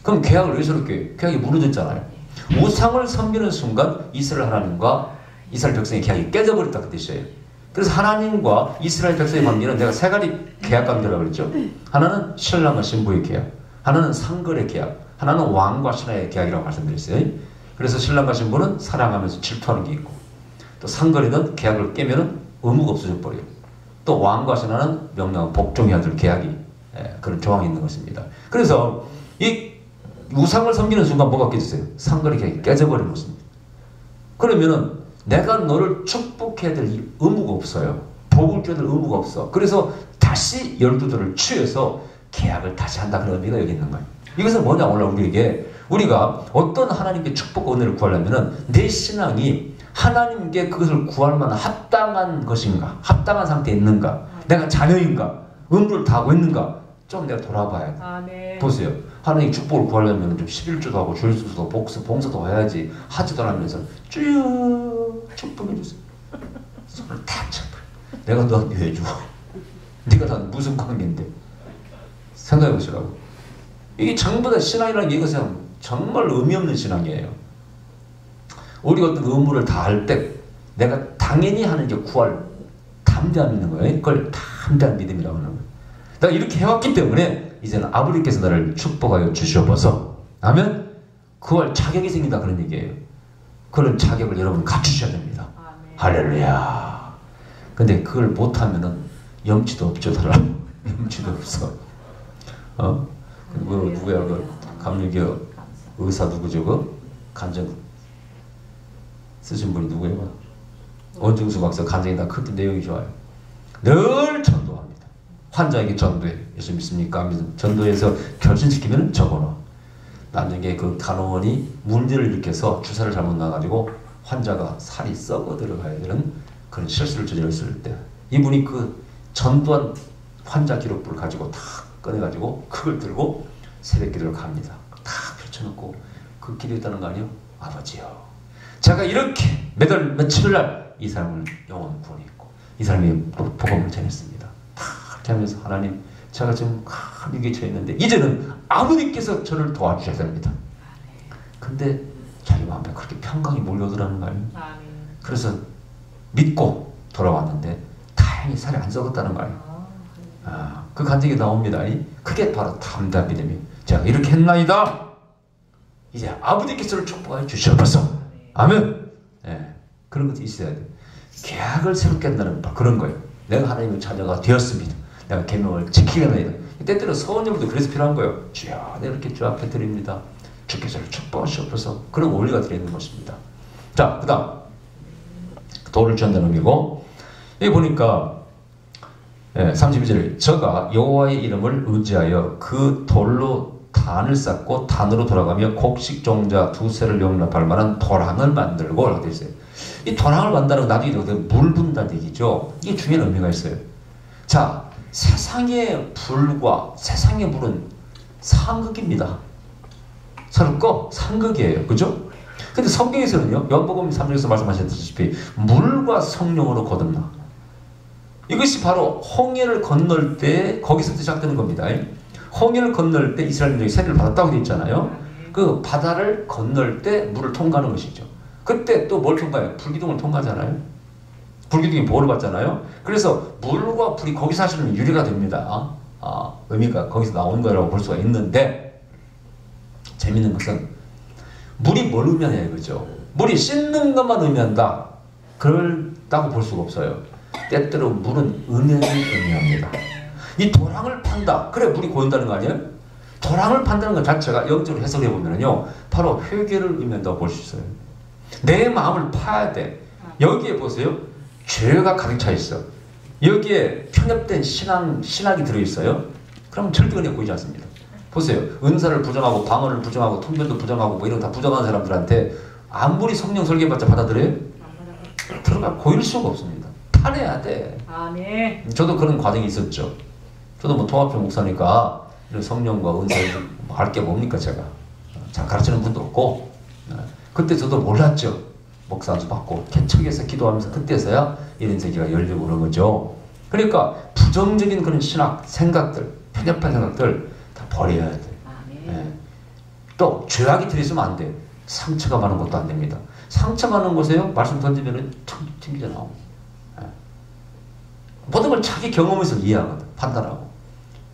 그럼 계약을 왜 새롭게? 계약이 무너졌잖아요. 우상을 섬기는 순간 이스라엘 하나님과 이스라엘 백성의 계약이 깨져버렸다 그 뜻이에요. 그래서 하나님과 이스라엘 백성의 관계는 내가 세 가지 계약 관계라고 그랬죠. 하나는 신랑과 신부의 계약, 하나는 상거래 계약, 하나는 왕과 신하의 계약이라고 말씀드렸어요. 그래서 신랑과 신부는 사랑하면서 질투하는 게 있고 또 상거래는 계약을 깨면은 의무가 없어져 버려요. 또 왕과 신하는 명령을 복종해야 될 계약이 그런 조항이 있는 것입니다. 그래서 이 우상을 섬기는 순간 뭐가 깨졌어요? 상거래 계약이 깨져버린 것입니다. 그러면은 내가 너를 축복해야 될 의무가 없어요. 복을 줘야 될 의무가 없어. 그래서 다시 12돌을 취해서 계약을 다시 한다 그런 의미가 여기 있는 거예요. 이것은 뭐냐 오늘 우리가 어떤 하나님께 축복과 은혜를 구하려면은 내 신앙이 하나님께 그것을 구할 만한 합당한 것인가, 합당한 상태에 있는가, 내가 자녀인가, 의무를 다하고 있는가 좀 내가 돌아봐야 돼. 보세요. 하나님 축복을 구하려면 좀 11조도 하고 주일수도 봉사도 해야지. 하지도 않으면서 쭉 축복해 주세요. 손을 탁 잡아. 내가 너한테 왜 줘? 네가 다 무슨 관계인데? 생각해 보시라고. 이게 전부 다 신앙이라는 게 이것은 정말 의미 없는 신앙이에요. 우리가 어떤 의무를 다할 때 내가 당연히 하는 게 구할 담대함이 있는 거예요. 그걸 담대한 믿음이라고 하는 거예요. 내가 이렇게 해왔기 때문에 이제는 아버지께서 나를 축복하여 주시옵소서 하면 구할 자격이 생긴다 그런 얘기예요. 그런 자격을 여러분 갖추셔야 됩니다. 할렐루야. 근데 그걸 못하면은 염치도 없죠 사람. 염치도 없어. 누구야 그 감리교 의사 누구죠 그 간증 쓰신 분이 누구예요? 원중수 박사 간증이 다 크게 내용이 좋아요. 늘 전도합니다. 환자에게 전도해. 예수 믿습니까? 전도해서 결심시키면 적어놔. 나중에 그 간호원이 문제를 일으켜서 주사를 잘못 놔가지고 환자가 살이 썩어 들어가야 되는 그런 실수를 저질렀을 때 이분이 그 전도한 환자 기록부를 가지고 다 꺼내가지고 그걸 들고 새벽 기도를 갑니다. 다 펼쳐놓고 그 기도했다는 거 아니에요? 아버지요. 제가 이렇게 매달 며칠날 이 사람을 영원 구원했고 이 사람이 복음을 전했습니다. 다 이렇게 하면서 하나님 제가 지금 큰 위기에 처해 있는데 이제는 아버님께서 저를 도와주셔야 됩니다. 근데 자기 마음에 그렇게 평강이 몰려오더라는 거예요. 그래서 믿고 돌아왔는데 다행히 살이 안 썩었다는 거예요. 그 간증이 나옵니다. 그게 바로 담대한 믿음이에요. 제가 이렇게 했나이다. 이제 아버지께서 저를 축복하여 주시옵소서. 아멘. 네, 그런 것도 있어야 돼. 계약을 새롭게 한다는 그런 거예요. 내가 하나님의 자녀가 되었습니다. 내가 계명을 지키겠나이다. 때때로 서원님도 그래서 필요한 거예요. 주여, 내가 이렇게 주 앞에 드립니다. 주께서 저를 축복하시옵소서. 그런 원리가 들어있는 것입니다. 자, 그 다음 돌을 취한다는 의미고 여기 보니까 예, 32절에 저가 여호와의 이름을 의지하여 그 돌로 단을 쌓고 단으로 돌아가며 곡식 종자 두세를 용납할 만한 도랑을 만들고 라고 되어 있어요. 이 도랑을 만든다는 건 나중에 물 붓는다는 얘기죠. 이게 중요한 의미가 있어요. 자, 세상의 불과 세상의 물은 상극입니다. 서로 꺼 상극이에요. 그죠? 근데 성경에서는요, 요한복음 3장에서 말씀하셨다시피 물과 성령으로 거듭나. 이것이 바로 홍해를 건널 때 거기서부터 시작되는 겁니다. 홍해를 건널 때 이스라엘 민족이 세례를 받았다고 되어 있잖아요. 그 바다를 건널 때 물을 통과하는 것이죠. 그때 또 뭘 통과해요? 불기둥을 통과하잖아요. 불기둥이 보호를 받잖아요. 그래서 물과 불이 거기서 사실은 유래가 됩니다. 의미가 거기서 나온 거라고 볼 수가 있는데, 재밌는 것은 물이 뭘 의미하냐 이거죠. 물이 씻는 것만 의미한다, 그렇다고 볼 수가 없어요. 때때로 물은 은혜를 의미합니다. 이 도랑을 판다, 그래 물이 고인다는 거 아니에요? 도랑을 판다는 것 자체가 영적으로 해석해 보면요, 바로 회개를 의미한다고 볼 수 있어요. 내 마음을 파야 돼. 여기에 보세요, 죄가 가득 차 있어. 여기에 편협된 신학이 들어있어요. 그러면 절대 은혜 보이지 않습니다. 보세요, 은사를 부정하고 방언을 부정하고 통변도 부정하고 뭐 이런 거 다 부정한 사람들한테 아무리 성령 설계해봤자 받아들여요? 들어가 고일 수가 없습니다. 파내야 돼. 아멘. 저도 그런 과정이 있었죠. 저도 뭐 통합교 목사니까 이런 성령과 은사를 알 게 뭡니까 제가. 잘 가르치는 분도 없고. 그때 저도 몰랐죠. 목사 안수 받고 개척해서 기도하면서 그때서야 이런 세계가 열리고 그런 거죠. 그러니까 부정적인 그런 신학 생각들, 편협한 생각들 다 버려야 돼. 네. 또 죄악이 들이있으면 안 돼. 상처가 많은 것도 안 됩니다. 상처 많은 곳에요, 말씀 던지면은 튕겨 나오고. 네. 모든 걸 자기 경험에서 이해하거든, 판단하고.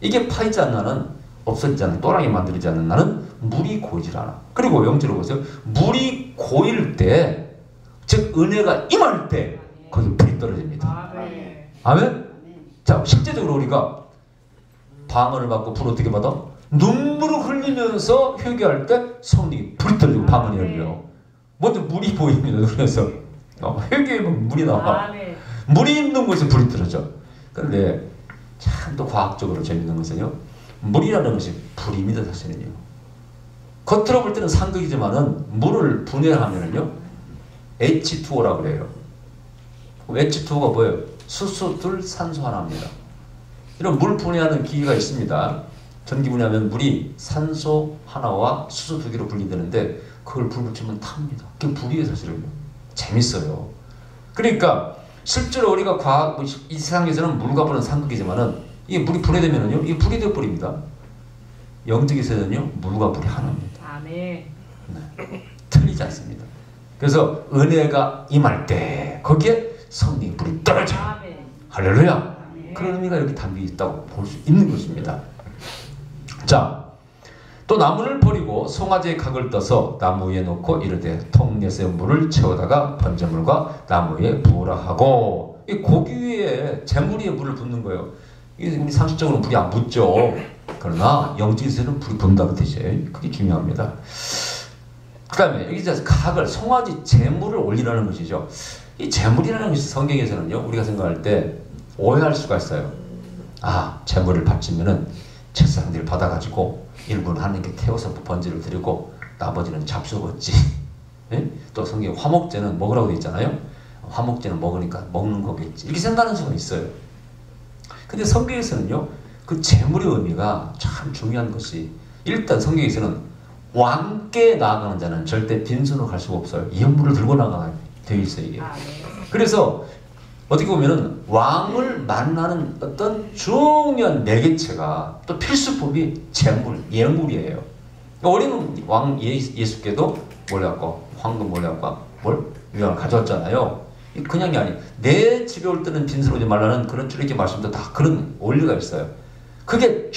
이게 파이지 않는 나는, 없어지지 않는, 또랑이 만들지 않는 나는 물이 고이질 않아. 그리고 영적으로 보세요. 물이 고일 때, 즉 은혜가 임할 때 거기 불이 떨어집니다. 아멘? 자, 실제적으로 우리가 방언을 받고 불 어떻게 받아? 눈물을 흘리면서 회개할 때 성령이 불이 떨어지고 방언이 열려. 먼저 물이 보입니다. 그래서 회개하면 물이 나와. 물이 있는 곳에 불이 떨어져. 그런데 참 또 과학적으로 재밌는 것은요, 물이라는 것이 불입니다. 사실은요. 겉으로 볼 때는 상극이지만은 물을 분해하면은요, H2O라고 그래요. H2O가 뭐예요? 수소 둘 산소 하나입니다. 이런 물 분해하는 기계가 있습니다. 전기 분해하면 물이 산소 하나와 수소 두 개로 분리되는데 그걸 불 붙이면 탑니다. 그게 불이에요. 사실은요. 재밌어요. 그러니까 실제로 우리가 과학, 이 세상에서는 물과 불은 상극이지만은 이게 물이 분해되면은요, 이게 불이 되어버립니다. 영적에서는요, 물과 불이 하나입니다. 아멘. 네. 틀리지 않습니다. 그래서 은혜가 임할 때 거기에 성령의 불이 떨어져. 할렐루야. 그런 의미가 여기 담겨 있다고 볼 수 있는 것입니다. 자, 또 나무를 버리고 송아지의 각을 떠서 나무 위에 놓고 이르되 통넷에 물을 채우다가 번제물과 나무 위에 부으라 하고, 이 고기 위에 재물 위에 물을 붓는 거예요. 이게 우리 상식적으로는 불이 안 붙죠. 그러나 영적에서는 불이 분다는 뜻이에요. 그게 중요합니다. 그 다음에 여기 이제 각을, 송아지 재물을 올리라는 것이죠. 이 재물이라는 것이 성경에서는요, 우리가 생각할 때 오해할 수가 있어요. 아, 재물을 바치면은 제사장들이 받아가지고 일부는 하나님께 태워서 번제를 드리고 나머지는 잡수겠지. 예? 또 성경에 화목제는 먹으라고 되어 있잖아요. 화목제는 먹으니까 먹는 거겠지. 이렇게 생각하는 수가 있어요. 근데 성경에서는요, 그 재물의 의미가 참 중요한 것이, 일단 성경에서는 왕께 나아가는 자는 절대 빈손으로 갈 수가 없어요. 예물을 들고 나가야 되어 있어요, 이게. 그래서 어떻게 보면은 왕을 만나는 어떤 중요한 매개체가, 또 필수품이 재물, 예물이에요. 우리는 왕 예수께도 몰래 갖고 황금 몰래 갖고 뭘 유황을 가져왔잖아요. 그냥이 아니, 내 집에 올 때는 빈손 오지 말라는 그런 출애굽기 말씀도 다 그런 원리가 있어요. 그게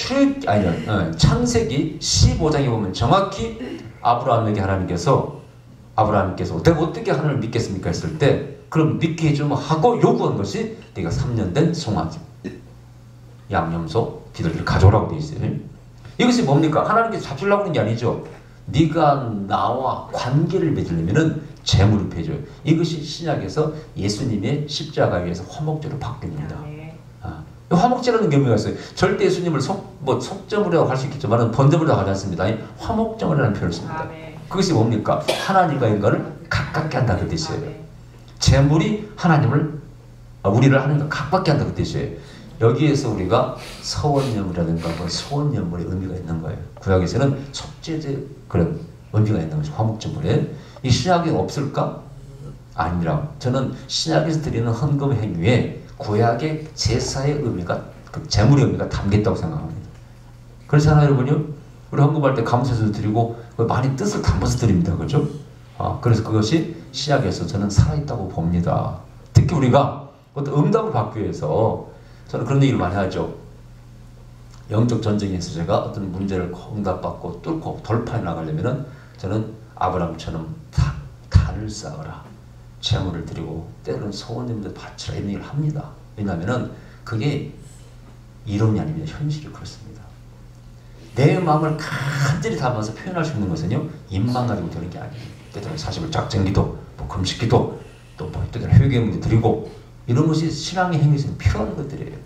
창세기 15장에 보면 정확히 아브라함에게 하나님께서 내가 어떻게 하나님을 믿겠습니까 했을 때, 그럼 믿게 해주면 하고 요구한 것이 네가 3년 된 송아지, 양념소, 비둘기를 가져오라고 되어 있어요. 이것이 뭡니까? 하나님께서 잡수려고 하는 게 아니죠. 네가 나와 관계를 맺으려면은 재물을 배줘요. 이것이 신약에서 예수님의 십자가에 의해서 화목제로 바뀝니다. 화목제라는 의미가 있어요. 절대 예수님을 속점으로 할 수 있겠지만 번점으로 하지 않습니다. 화목점이라는 표현을 씁니다. 그것이 뭡니까? 하나님과 인간을 가깝게 한다 그 뜻이에요. 재물이 우리를 하나님과 가깝게 한다 그 뜻이에요. 여기에서 우리가 서원예물이라든가 소원예물의 의미가 있는 거예요. 구약에서는 속죄제 그런 의미가 있는 거죠. 화목제물에. 이 신약에 없을까? 아니라 저는 신약에서 드리는 헌금 행위에 구약의 제사의 의미가 그 제물의 의미가 담겼다고 생각합니다. 그렇잖아요, 여러분요. 우리 헌금할 때 감사해서 드리고 많이 뜻을 담아서 드립니다, 그렇죠? 그래서 그것이 신약에서 저는 살아있다고 봅니다. 특히 우리가 어떤 응답을 받기 위해서 저는 그런 얘기를 많이 하죠. 영적 전쟁에서 제가 어떤 문제를 응답받고 뚫고 돌파해 나가려면은 저는 아브라함처럼 단을 쌓으라. 재물을 드리고 때로는 소원님들 바치라 이런 얘기를 합니다. 왜냐하면은 그게 이론이 아닙니다. 현실이 그렇습니다. 내 마음을 간절히 담아서 표현할 수 있는 것은요 입만 가지고 되는 게 아니에요. 때로는 40일 작정기도, 금식기도, 또 때로는 회개문제 드리고 이런 것이 신앙의 행위에서 필요한 것들이에요.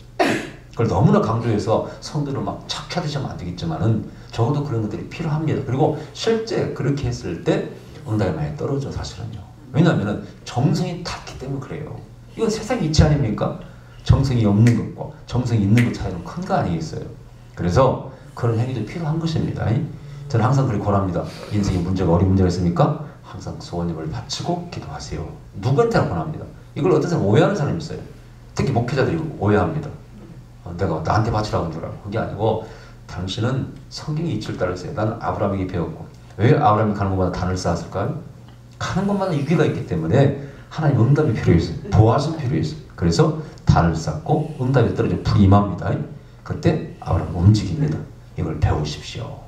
그걸 너무나 강조해서 성도를 막 착하듯이 하면 안 되겠지만은 적어도 그런 것들이 필요합니다. 그리고 실제 그렇게 했을 때 응답이 많이 떨어져 사실은요. 왜냐하면 정성이 닿기 때문에 그래요. 이건 세상 이치 아닙니까? 정성이 없는 것과 정성이 있는 것 차이는 큰 거 아니겠어요? 그래서 그런 행위도 필요한 것입니다. 저는 항상 그렇게 권합니다. 인생에 문제가 어려운 문제가 있습니까? 항상 소원님을 바치고 기도하세요. 누구한테나 권합니다. 이걸 어떤 사람 오해하는 사람이 있어요. 특히 목회자들이 오해합니다. 내가 나한테 바치라고 한 줄 알고. 그게 아니고 당신은 성경의 이치를 따르세요. 나는 아브라함에게 배웠고 왜 아브라함이 가는 곳마다 단을 쌓았을까요? 가는 곳마다 위기가 있기 때문에 하나님 응답이 필요했어요. 보아서 필요했어요. 그래서 단을 쌓고 응답이 떨어져 불이 임합니다. 그때 아브라함은 움직입니다. 이걸 배우십시오.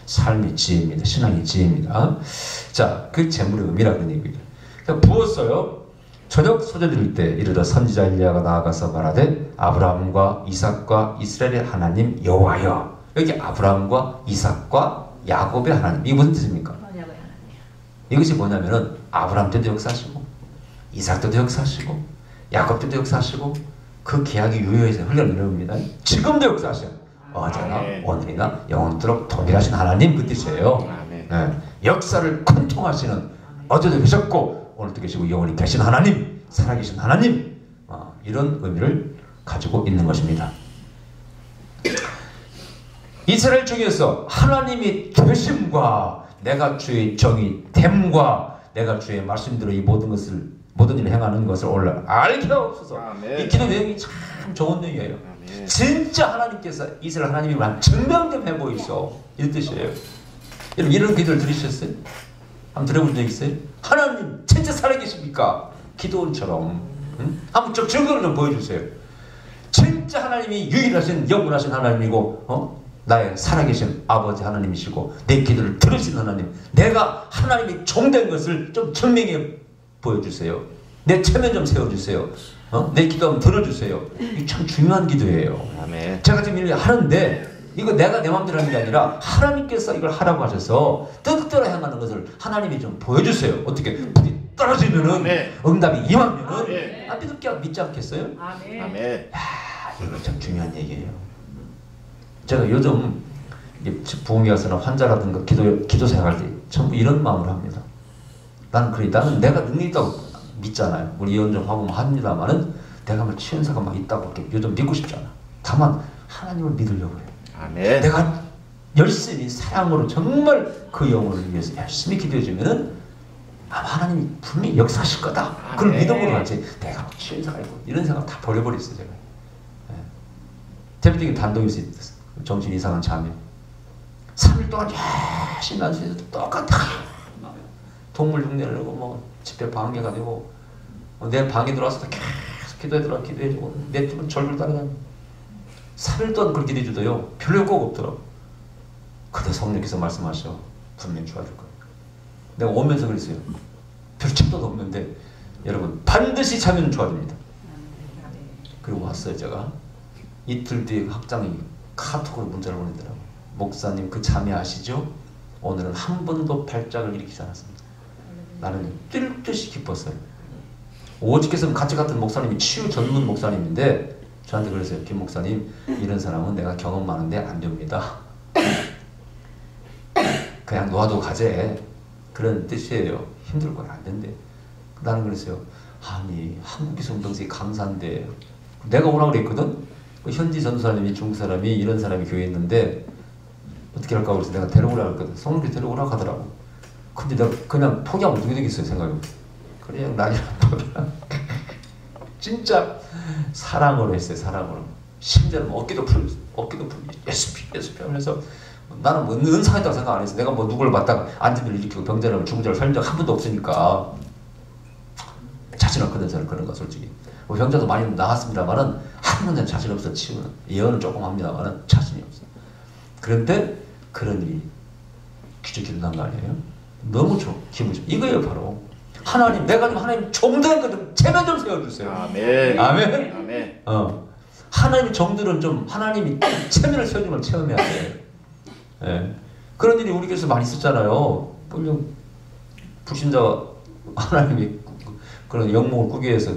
삶의 지혜입니다. 신앙의 지혜입니다. 자, 그 재물의 의미라 그런 얘기입니다. 그러니까 부었어요. 저녁 소재 드릴 때 이르러 선지자 엘리야가 나아가서 말하되 아브라함과 이삭과 이스라엘의 하나님 여호와여. 여기 아브라함과 이삭과 야곱의 하나님. 이게 무슨 뜻입니까? 이것이 뭐냐면은 아브라함 때도 역사하시고 이삭 때도 역사하시고 야곱 때도 역사하시고 그 계약이 유효해서 흘러내려옵니다. 지금도 역사하셔요. 어제나 오늘이나 영원토록 동일하신 하나님 그 뜻이에요. 네. 역사를 관통하시는 어제도 계셨고 오늘도 계시고 영원히 계신 하나님, 살아계신 하나님, 이런 의미를 가지고 있는 것입니다. 이스라엘 중에서 하나님이 되심과 내가 주의 정의 됨과 내가 주의 말씀대로 이 모든 일을 행하는 것을 오늘 알게 하옵소서. 이 기도 내용이 참 좋은 내용이에요. 진짜 하나님께서 이스라엘 하나님이 증명된 해 보이소 이 뜻이에요. 여러분 이런 기도를 들으셨어요? 한번 들어본 적 있어요? 하나님 진짜 살아계십니까? 기도원처럼 한번 좀 증거를 좀 보여주세요. 진짜 하나님이 유일하신 영원하신 하나님이고 나의 살아계신 아버지 하나님이시고 내 기도를 들으신 하나님, 내가 하나님이 종된 것을 좀 증명해 보여주세요. 내 체면 좀 세워주세요. 내 기도 한번 들어주세요. 이게 참 중요한 기도예요. 아멘. 제가 지금 이렇게 하는데 이거 내가 내 마음대로 하는 게 아니라 하나님께서 이걸 하라고 하셔서 뜻대로 행하는 것을 하나님이 좀 보여주세요. 어떻게 불이 떨어지면은 응답이 임하면은 믿지 않겠어요? 아멘. 이거 참 중요한 얘기예요. 제가 요즘 부흥회 가서나 환자라든가 기도 생활할 때 전부 이런 마음으로 합니다. 나는 내가 능력이 있다고 믿잖아요. 우리 예언정 화보면 합니다만은 내가 뭐 치연사가 막 있다고 요즘 믿고 싶지 않아. 다만 하나님을 믿으려고 해요. 아멘. 내가 열심히 사랑으로 정말 그 영혼을 위해서 열심히 기도해주면은 아마 하나님이 분명히 역사하실 거다. 그걸 믿음으로 하지. 내가 막 치연사가 있고 이런 생각 다 버려버렸어요. 제가. 대표적인 단독에서 정신 이상한 자매 3일 동안 열심히 난수해서 똑같아. 동물 흉내를 내고 뭐 집회 방해가 되고 내 방에 들어와서 계속 기도해주고 내 팀은 절을 따라다니고 3일 동안 그렇게 기도해주도요 별로 효과가 없더라고. 근데 성령께서 말씀하셔. 분명히 좋아질 거예요. 내가 오면서 그랬어요. 별 책도 없는데 여러분 반드시 자면 좋아집니다. 그리고 왔어요. 제가 이틀 뒤에 학장이 카톡으로 문자를 보내더라고요. 목사님 그 자매 아시죠? 오늘은 한 번도 발작을 일으키지 않았습니다. 나는 뛸 듯이 기뻤어요. 오직께서는 같이 갔던 목사님이 치유 전문 목사님인데 저한테 그랬어요. 김 목사님, 이런 사람은 내가 경험 많은데 안 됩니다. 그냥 놓아도 가재. 그런 뜻이에요. 힘들 건 안 된대. 나는 그랬어요. 아니, 한국의 성동생이 강사인데 내가 오라고 그랬거든? 현지 전도사님이, 중국 사람이, 이런 사람이 교회에 있는데 어떻게 할까 그래서 내가 데려오라고 했거든. 성령께 데려오라고 하더라고. 근데 내가 그냥 포기하면 어떻게 되겠어요, 생각이. 그냥 나이랑 포기하고 진짜 사랑으로 했어요. 사랑으로. 심지어는 어깨도 풀고 예수피 하면서 나는 뭐 은사했다고 생각 안 했어. 내가 뭐 누구를 봤다가 안진을 일으키고 병자를 죽은 자를 살린 적 한 번도 없으니까 자신 없거든. 저는 그런 거 솔직히. 뭐 병자도 많이 나왔습니다만은 한 번도 자신 없어. 치유는 예언은 조금 합니다만은 자신이 없어. 그런데 그런 일이 기적이 일어난 거 아니에요? 너무 기분 좋아. 이거예요 바로. 하나님, 내가 좀 하나님 정된 거좀 체면 좀 세워주세요. 아멘. 아멘. 아멘. 하나님의 정들은 좀 하나님이 체면을 세워주는 걸 체험해야 돼. 예. 그런 일이 우리 교회에서 많이 있었잖아요. 분명 불신자가 하나님이 그런 영몽을 꾸기 위해서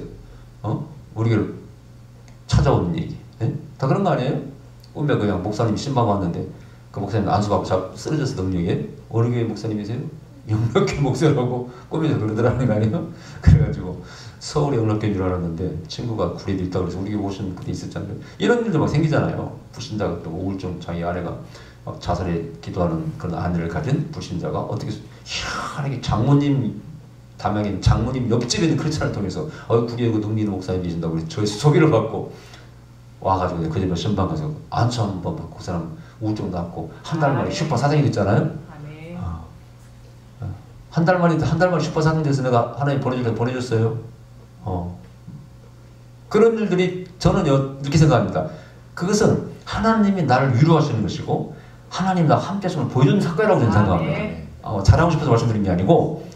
우리 교회를 찾아오는 얘기. 예? 다 그런 거 아니에요? 꿈에 그냥 목사님이 신방 왔는데 그 목사님 안수받고 쓰러져서 능력에 어느 교회 목사님이세요? 영락교회 목사라고 꿈에서 그러더라는 거 아니에요? 그래가지고 서울에 영락교회인 줄 알았는데 친구가 구례에 있다고 그래서 우리 교회 오신 그때 있었잖아요. 이런 일도 막 생기잖아요. 불신자가 또 우울증, 자기 아내가 막 자살에 기도하는 그런 아내를 가진 불신자가 어떻게 희한하게 장모님 담양인 장모님 옆집에 있는 크리스찬을 통해서 구례에 그 능리는 목사님 계신다고 그래서 저희 소개를 받고 와가지고 그 집에 신방 가서 안수 한번 받고 그 사람 우울증 낫고 한 달 만에 슈퍼 사장이 됐잖아요. 한 달 만에 슈퍼 사장 돼서 내가 하나님 보내줬어요. 그런 일들이 저는 이렇게 생각합니다. 그것은 하나님이 나를 위로하시는 것이고 하나님 나 함께 하심을 보여주는 사건이라고 저는 생각합니다. 잘하고 싶어서 말씀드린 게 아니고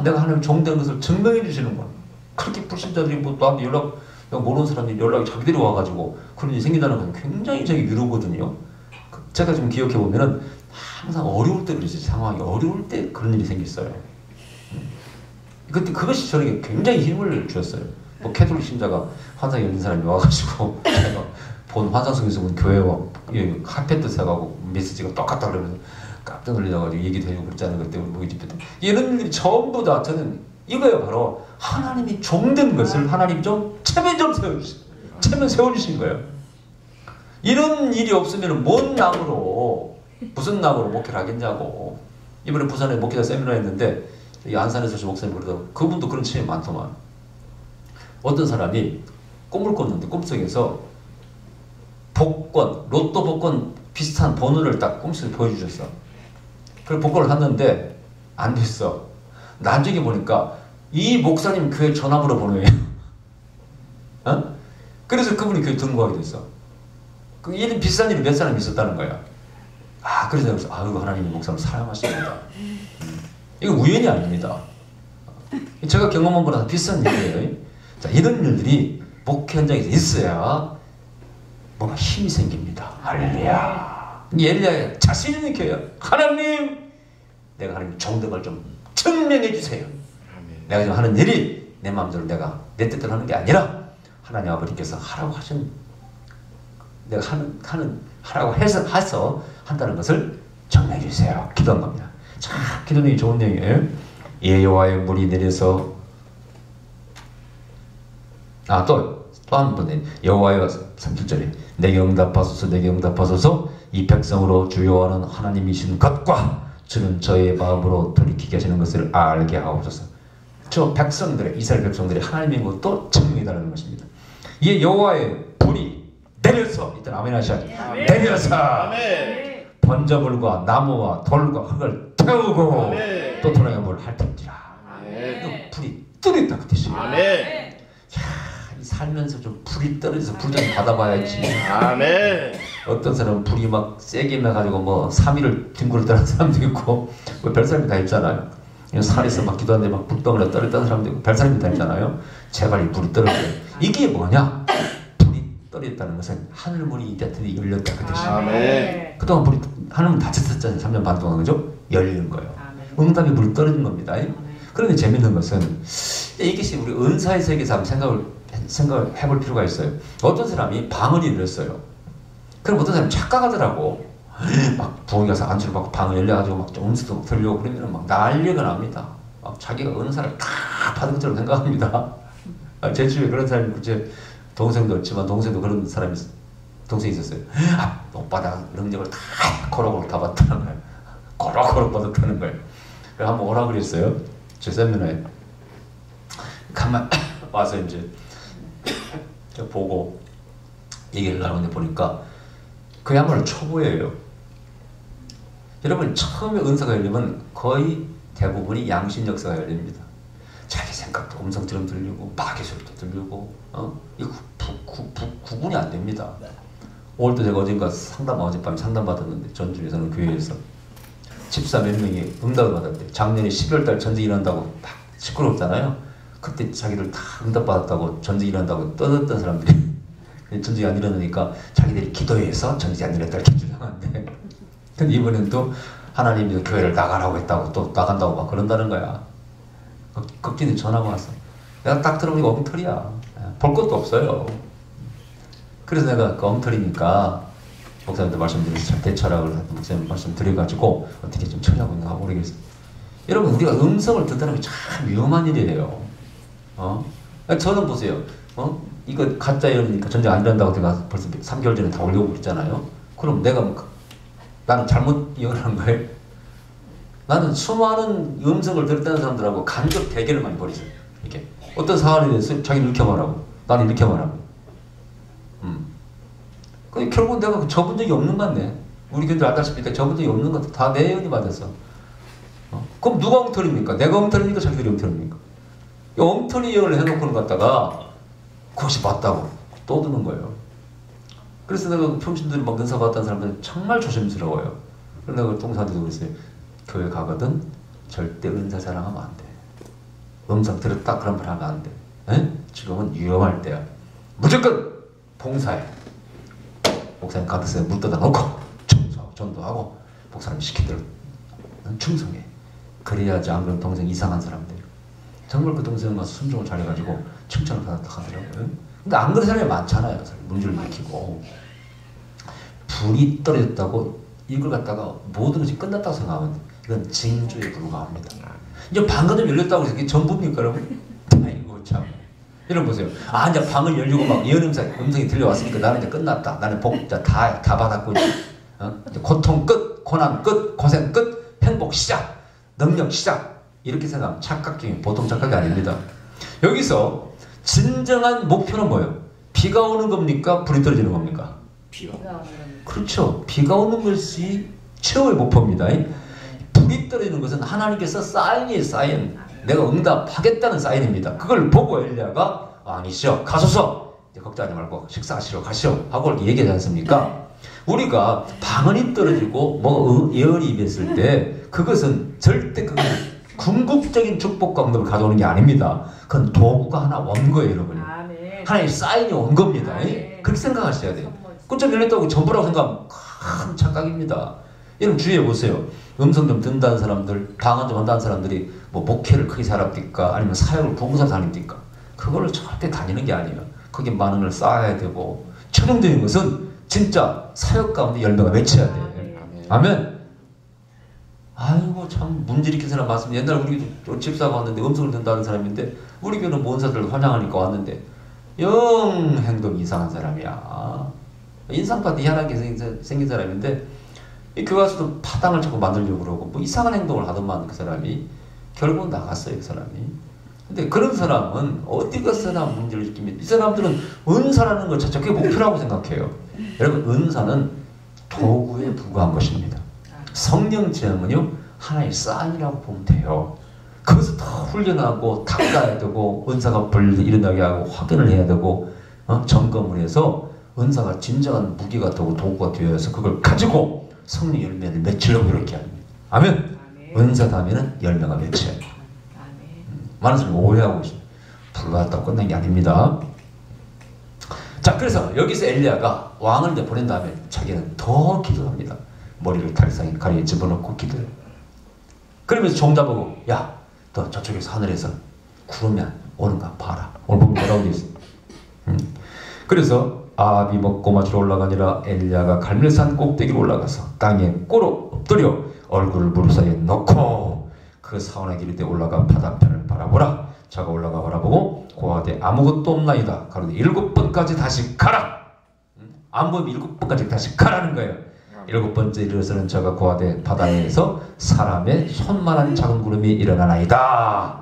내가 하나님 종된 것을 증명해 주시는 거야. 그렇게 불신자들이 뭐 나한테 내가 모르는 사람들이 연락이 자기들이 와가지고 그런 일이 생긴다는 건 굉장히 저기 위로거든요. 제가 지금 기억해 보면은 항상 어려울 때 그러지. 상황이 어려울 때 그런 일이 생겼어요. 그때 그것이 저에게 굉장히 힘을 주었어요. 뭐 캐톨릭 신자가 환상이 열린 사람이 와가지고 제가 본 환상 속에서 본 교회와 카페트 세가고 메시지가 똑같다 그러면서 깜짝 놀라가지고 얘기도 해주고 그랬잖아요. 그때 우리 집에 이런 일이 전부 다 저는 이거예요. 바로 하나님이 종된 것을 하나님이 좀 체면 좀 세워주신, 체면 세워주신 거예요. 이런 일이 없으면 뭔 낙으로, 무슨 낙으로 목회를 하겠냐고. 이번에 부산에 목회자 세미나 했는데 이 안산에서 저 목사님 그러더라고. 그분도 그런 체험이 많더만. 어떤 사람이 꿈을 꿨는데 꿈속에서 복권, 로또 복권 비슷한 번호를 딱 꿈속에 보여주셨어. 그래서 복권을 샀는데 안 됐어. 나중에 보니까 이 목사님 교회 전화번호 번호예요. 그래서 그분이 교회 등록하게 됐어. 그 일은 비싼 일이 몇 사람이 있었다는 거야. 그래서 내가 하나님이 목사님을 사랑하십니다. 이거 우연이 아닙니다. 제가 경험한 거랑 비슷한 일이에요. 자, 이런 일들이 목회 현장에서 있어야 뭔가 힘이 생깁니다. 할렐루야. 엘리야의 자신 있는 교회야. 하나님, 내가 하나님 정덕을 좀 증명해 주세요. 내가 지금 하는 일이 내 마음대로 내가 내 뜻대로 하는 게 아니라 하나님 아버지께서 하라고 하신 내가 하라고 해서 한다는 것을 정리해 주세요. 기도한 겁니다. 참 기도 내용이 좋은 내용이에요. 여호와의 물이 내려서 또 한 번 여호와여 37절에 내게 응답하소서 내게 응답하소서 이 백성으로 주여와는 하나님이신 것과 주는 저의 마음으로 돌이키게 하시는 것을 알게 하옵소서. 저 백성들의 이스라엘 백성들이 하나님인 것도 증명해달라는 것입니다. 이 여호와의 불이 내려서 일단 아멘 하셔야죠. 내려서 번저물과 나무와 돌과 흙을 태우고 또 돌아가 뭘 핥은지라. 불이 떨어졌다 그 뜻이에요. 살면서 좀 불이 떨어져서 불 좀 받아봐야지. 아멘. 어떤 사람은 불이 막 세게 나가지고 뭐 3일을 뒹굴을 따는 사람도 있고 뭐 별사람이 다 있잖아요. 산에서 막 기도하는데 막 불덩이를 떨어졌다는 사람도 있고 별사람이 다 있잖아요. 제발 이 불이 떨어져요. 이게 뭐냐? 불이 떨어졌다는 것은 하늘문이 이때까지 열렸다 그 뜻이에요. 아멘. 그동안 불이 하늘문 닫혔었잖아요. 3년 반 동안. 그죠? 열리는 거예요. 응답이 불이 떨어진 겁니다. 그런데 재밌는 것은 이것이 우리 은사의 세계에서 한번 생각을 해볼 필요가 있어요. 어떤 사람이 방언이 일었어요. 그럼 어떤 사람이 착각하더라고. 막 부엌에 가서 안수를 받고 방을 열려가지고 막 음식도 들려고 그러면 막 난리가 납니다. 막 자기가 어느 사람을 다 받은 것처럼 생각합니다. 제 주위에 그런 사람이 제 동생도 없지만 동생도 그런 사람이 동생이 있었어요. 오빠가 능력을 다 고루고루 다 받다는 거예요. 고루고루 받았다는 거예요. 그래서 한번 오라 그랬어요. 제 세미나에. 가만 와서 이제 보고 얘기를 나누는데 보니까 그야말로 초보예요. 여러분 처음에 은사가 열리면 거의 대부분이 양심 역사가 열립니다. 자기 생각도 음성처럼 들리고 마귀 소리도 들리고 이거 구분이 안 됩니다. 오늘도 제가 어젯밤 상담 받았는데 전주에서는 교회에서 집사 몇 명이 응답을 받았대요. 작년에 12월달 전쟁 일어난다고 막 시끄럽잖아요. 그때 자기들 다 응답 받았다고 전쟁 일어난다고 떠들었던 사람들이 전쟁이 안 일어나니까 자기들이 기도해서 전쟁이 안 일어났다 이렇게 주장한데 근데 이번엔 또 하나님이 교회를 나가라고 했다고 또 나간다고 막 그런다는 거야. 걱진이 전화가 왔어. 내가 딱 들어보니까 엉터리야. 볼 것도 없어요. 그래서 내가 그 엉터리니까 목사님들 말씀드려서 잘 대처하라고 목사님 말씀드려가지고 어떻게 좀 처리하고 있는가 모르겠어요. 여러분 우리가 음성을 듣다는 게 참 위험한 일이에요. 저는 보세요. 이거 가짜 예언이니까 전쟁 안 일어난다고 제가 벌써 3개월 전에 다 올려오고 있잖아요. 그럼 나는 잘못 예언한 거예요? 나는 수많은 음성을 들었다는 사람들하고 간접 대결을 많이 벌이죠. 이렇게 어떤 사안에 대해서 자기는 이렇게 말하고 나는 이렇게 말하고 결국은 내가 접은 적이 없는 것 같네. 우리 교인들 알다시피 접은 적이 없는 것 같아. 다 내 예언이 맞았어. 그럼 누가 엉터리입니까? 내가 엉터리입니까? 자기들이 엉터리입니까? 이 엉터리 예언을 해놓고는 갖다가 그것이 맞다고 떠드는 거예요. 그래서 내가 평신들이 막 은사 받았다는 사람들은 정말 조심스러워요. 그래서 내가 동사한테도 그랬어요. 교회 가거든 절대 은사 자랑하면 안 돼. 음성 들었다 그런 말 하면 안 돼. 에? 지금은 위험할 때야. 무조건 봉사해. 목사님 가득에 물 떠다 놓고 청소하고 전도하고 목사님 시킨 대로 충성해. 그래야지. 안 그러면 동생 이상한 사람들. 정말 그 동생은 가서 순종을 잘해가지고 칭찬을 받았다 하더라고요. 근데 안 그런 사람이 많잖아요. 문제를 일으키고 불이 떨어졌다고 이걸 갖다가 모든 것이 끝났다고 생각하면 이건 징조에 불과합니다. 이제 방금 좀 열렸다고 해서 이게 전부입니까 여러분? 아이고 참. 여러분 보세요. 이제 방을 열리고 막 예언 음성이 들려왔으니까 나는 이제 끝났다. 나는 복 다 받았고 이제 고통 끝, 고난 끝, 고생 끝, 행복 시작, 능력 시작. 이렇게 생각하면 착각적인 보통 착각이 아닙니다. 여기서 진정한 목표는 뭐예요? 비가 오는 겁니까? 불이 떨어지는 겁니까? 비가 오는 겁니다. 그렇죠. 비가 오는 것이 최후의 목표입니다. 불이 떨어지는 것은 하나님께서 사인이에요. 사인. 내가 응답하겠다는 사인입니다. 그걸 보고 엘리야가 아니시오. 가소서. 걱정하지 말고 식사하시러 가시오. 하고 얘기하지 않습니까? 우리가 방언이 떨어지고 뭐 예언이 임했을 때 그것은 절대 궁극적인 축복과 응답을 가져오는 게 아닙니다. 그건 도구가 하나 온 거예요, 여러분. 하나의 사인이 온 겁니다. 그렇게 생각하셔야 돼요. ቁ점 열렸다고 전부라고 생각하면 큰 착각입니다. 여러분 주의해 보세요. 음성 좀 듣는다는 사람들, 방언 좀 한다는 사람들이 뭐 목회를 크게 잘합니까? 아니면 사역을 봉사 다닙니까? 그걸로 절대 다니는 게 아니에요. 거기에 만원을 쌓아야 되고 최종적인 것은 진짜 사역 가운데 열매가 맺혀야 돼요. 아멘. 아이고 참 문제 일으킨 사람 많습니다. 옛날 우리 집사가 왔는데 음성을 듣는다는 사람인데 우리 교회는 모은사들 환영하니까 왔는데 영 행동이 이상한 사람이야. 인상파티 희한하게 생긴 사람인데 이 교회 와서도 파당을 자꾸 만들려고 그러고 뭐 이상한 행동을 하더만 그 사람이 결국은 나갔어요. 그 사람이. 근데 그런 사람은 어디 가서나 문제를 일으킵니다. 이 사람들은 은사라는 것 자체가 그게 목표라고 생각해요. 여러분 은사는 도구에 불과한 것입니다. 성령 체험은요 하나의 사인이라고 보면 돼요. 거기서 더 훈련하고 닦아야 되고 은사가 일어나게 하고 확인을 해야 되고 점검을 해서 은사가 진정한 무기가 되고 도구가 되어서 그걸 가지고 성령 열매를 맺으려고 이렇게 합니다. 아멘. 은사 다음에는 열매가 맺혀야 돼요. 많은 사람이 오해하고 있어요. 불받았다고 끝난 게 아닙니다. 자, 그래서 여기서 엘리야가 왕을 이제 보낸 다음에 자기는 더 기도합니다. 머리를 달상에 가리에 집어넣고 기도해요. 그러면서 종잡고 야, 너 저쪽에서 하늘에서 구름이 오는가 봐라. 오늘 보면 뭐라고 되어 있어? 그래서 아합이 먹고 마시러 올라가니라 엘리야가 갈멜산 꼭대기로 올라가서 땅에 꿇어 엎드려 얼굴을 무릎 사이에 넣고 그 사원에게 이르되 올라가 바다편을 바라보라. 자가 올라가 바라보고 고하되 아무것도 없나이다. 가로되 7번까지 다시 가라. 안 보면 7번까지 다시 가라는 거예요. 7번째 이르러서는 저가 고하되 바다에서 사람의 손만한 작은 구름이 일어나나이다.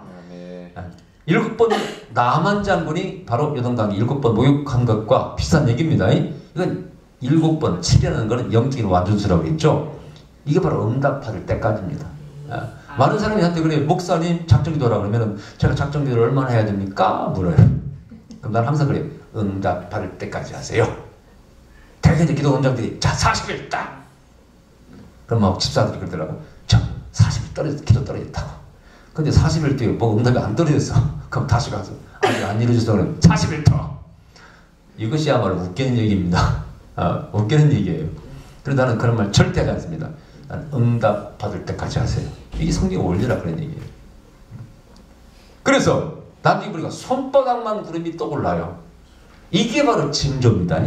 7번 나만 장군이 바로 요단강에 7번 목욕한 것과 비슷한 얘기입니다. 이건 7번 7이라는 것은 영적인 완전수라고 했죠. 이게 바로 응답받을 때까지입니다. 많은 사람이 한테 그래, 목사님 작정기도라 그러면 제가 작정기도를 얼마나 해야 됩니까? 물어요. 그럼 난 항상 그래요. 응답받을 때까지 하세요. 대개 기도 원장들이 자 40일 딱. 그럼 막 집사들이 그러더라고. 자 40일 떨어졌 기도 떨어졌다고. 근데 40일 뒤에 뭐 응답이 안 떨어졌어. 그럼 다시 가서 아직 안 이루어졌어. 그러면 40일 더. 이것이야말로 웃기는 얘기입니다. 웃기는 얘기예요. 그래서 나는 그런 말 절대 하지 않습니다. 난 응답 받을 때까지 하세요. 이게 성경 원리라 그런 얘기예요. 그래서 나중에 보니까 손바닥만 구름이 떠올라요. 이게 바로 징조입니다.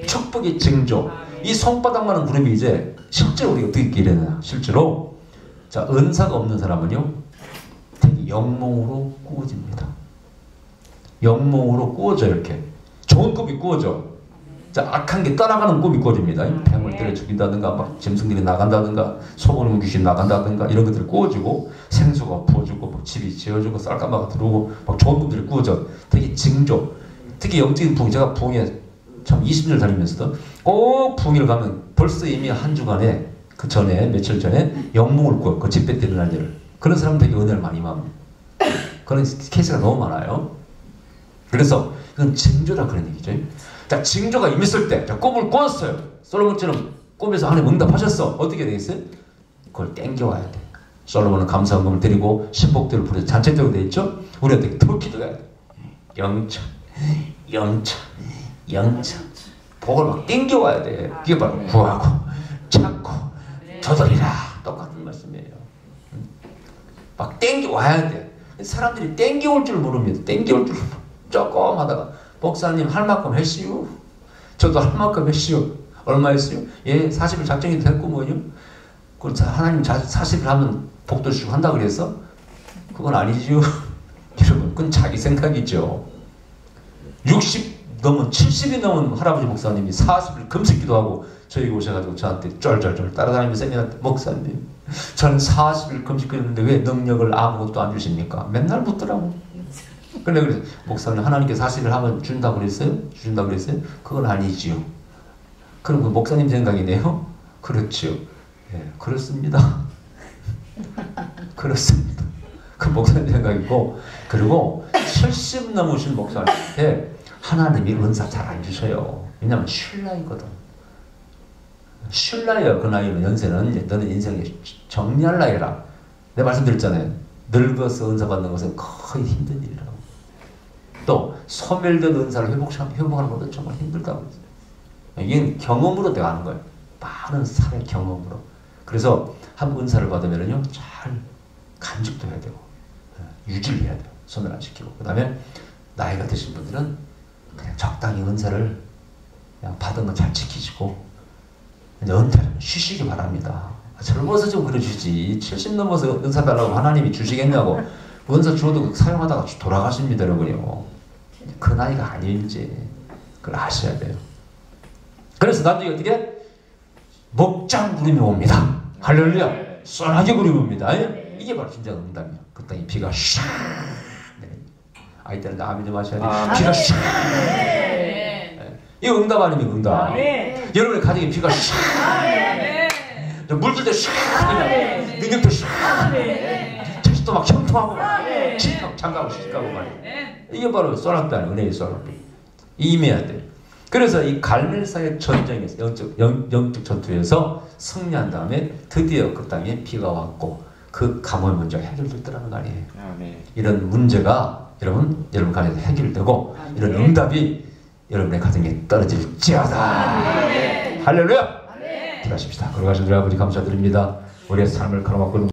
축복의 징조. 이 손바닥만한 구름이 이제 실제로 우리가 어떻게 일어나냐. 실제로 자 은사가 없는 사람은요 되게 영몽으로 꾸어집니다. 영몽으로 꾸어져. 이렇게 좋은 꿈이 꾸어져. 자 악한 게 떠나가는 꿈이 꾸어집니다. 뱀을 때려 죽인다든가 막 짐승들이 나간다든가 소고름 귀신 나간다든가 이런 것들이 꾸어지고 생수가 부어주고 막 집이 지어주고 쌀가마가 들어오고 막 좋은 꿈들이 꾸어져. 되게 징조. 특히 영적인 부흥. 제가 부흥에 참 20년 다니면서도 꼭 부흥을 가면 벌써 이미 한 주간에 그 전에 며칠 전에 영몽을 꾸어. 그 집회 때 일어날 일을. 그런 사람 되게 은혜를 많이 받습니다. 그런 케이스가 너무 많아요. 그래서 이건 징조라 그런 얘기죠. 자, 징조가 임했을 때, 자, 꿈을 꿨어요. 솔로몬처럼 꿈에서 하나님 응답하셨어. 어떻게 되겠어요? 그걸 땡겨와야 돼. 솔로몬은 감사헌금을 드리고 신복들을 부려서 잔치적으로 돼 있죠? 우리한테 더 기도해야 돼. 영차, 영차, 영차. 복을 막 땡겨와야 돼. 그게 바로 구하고, 찾고, 저들이라. 똑같은 말씀이에요. 막 땡겨와야 돼. 사람들이 땡겨올 줄 모릅니다. 땡겨올 줄 조금 하다가 목사님 할 만큼 했시오. 저도 할 만큼 했시오. 얼마 했시오? 예, 40일 작정이 됐고 뭐요? 그걸 하나님 40일 하면 복도 주시고 한다 그래서? 그건 아니지요. 여러분, 그건 자기 생각이죠. 60 넘은 70이 넘은 할아버지 목사님이 40일 금식기도 하고 저희 오셔가지고 저한테 쫄쫄쫄 따라다니면서 목사님 저는 40일 금식했는데 왜 능력을 아무것도 안 주십니까? 맨날 묻더라고. 근데 그래서 목사님 하나님께 40일 하면 준다고 그랬어요? 주신다고 그랬어요? 그건 아니지요. 그럼 그 목사님 생각이네요? 그렇죠. 예, 그렇습니다. 그렇습니다. 그 목사님 생각이고, 그리고 70 넘으신 목사님한테 하나님이 은사 잘 안 주셔요. 왜냐면 쉴라이거든. 쉴라이야. 그 나이는 연세는 이제 너는 인생에 정리할 나이라. 내가 말씀드렸잖아요. 늙어서 은사 받는 것은 거의 힘든 일이라고. 또 소멸된 은사를 회복하는 것도 정말 힘들다고 했어요. 이게 경험으로 내가 아는 거예요. 많은 삶의 경험으로. 그래서 한 은사를 받으면요 잘 간직도 해야 되고 유지를 해야 돼요. 손을 안 시키고. 그 다음에 나이가 드신 분들은 그냥 적당히 은사를 그냥 받은 건 잘 지키시고 이제 은퇴를 쉬시기 바랍니다. 젊어서 좀 그러시지 70 넘어서 은사 달라고 하나님이 주시겠냐고. 은사 주어도 사용하다가 돌아가십니다 여러분이요. 그 나이가 아닌지 그걸 아셔야 돼요. 그래서 나중에 어떻게? 목장 구름이 옵니다. 할렐루야. 쏘나게 구름이 옵니다. 이게 바로 진짜 응답이에요. 그 땅에 비가 샥 아이들은 아멘 좀 하셔야 돼요. 비가 샥 이거 응답 아니면 응답. 여러분의 가정에 비가 샥 물들 때 샥 능력도 샥 자식도 막 형통하고 장가고 시집가고 말이에요. 이게 바로 쏘락단 은혜의 쏘락단. 임해야 돼요. 그래서 이 갈멜산의 전쟁에서 영적 전투에서 승리한 다음에 드디어 그 땅에 비가 왔고 그 가뭄의 문제가 해결됐다는 거 아니에요. 이런 문제가 여러분 가정에서 해결되고 이런 응답이 여러분의 가정에 떨어질지어다. 할렐루야. 기도하십시다. 걸어가신 우리 아버지 감사드립니다. 우리의 삶을 가로막고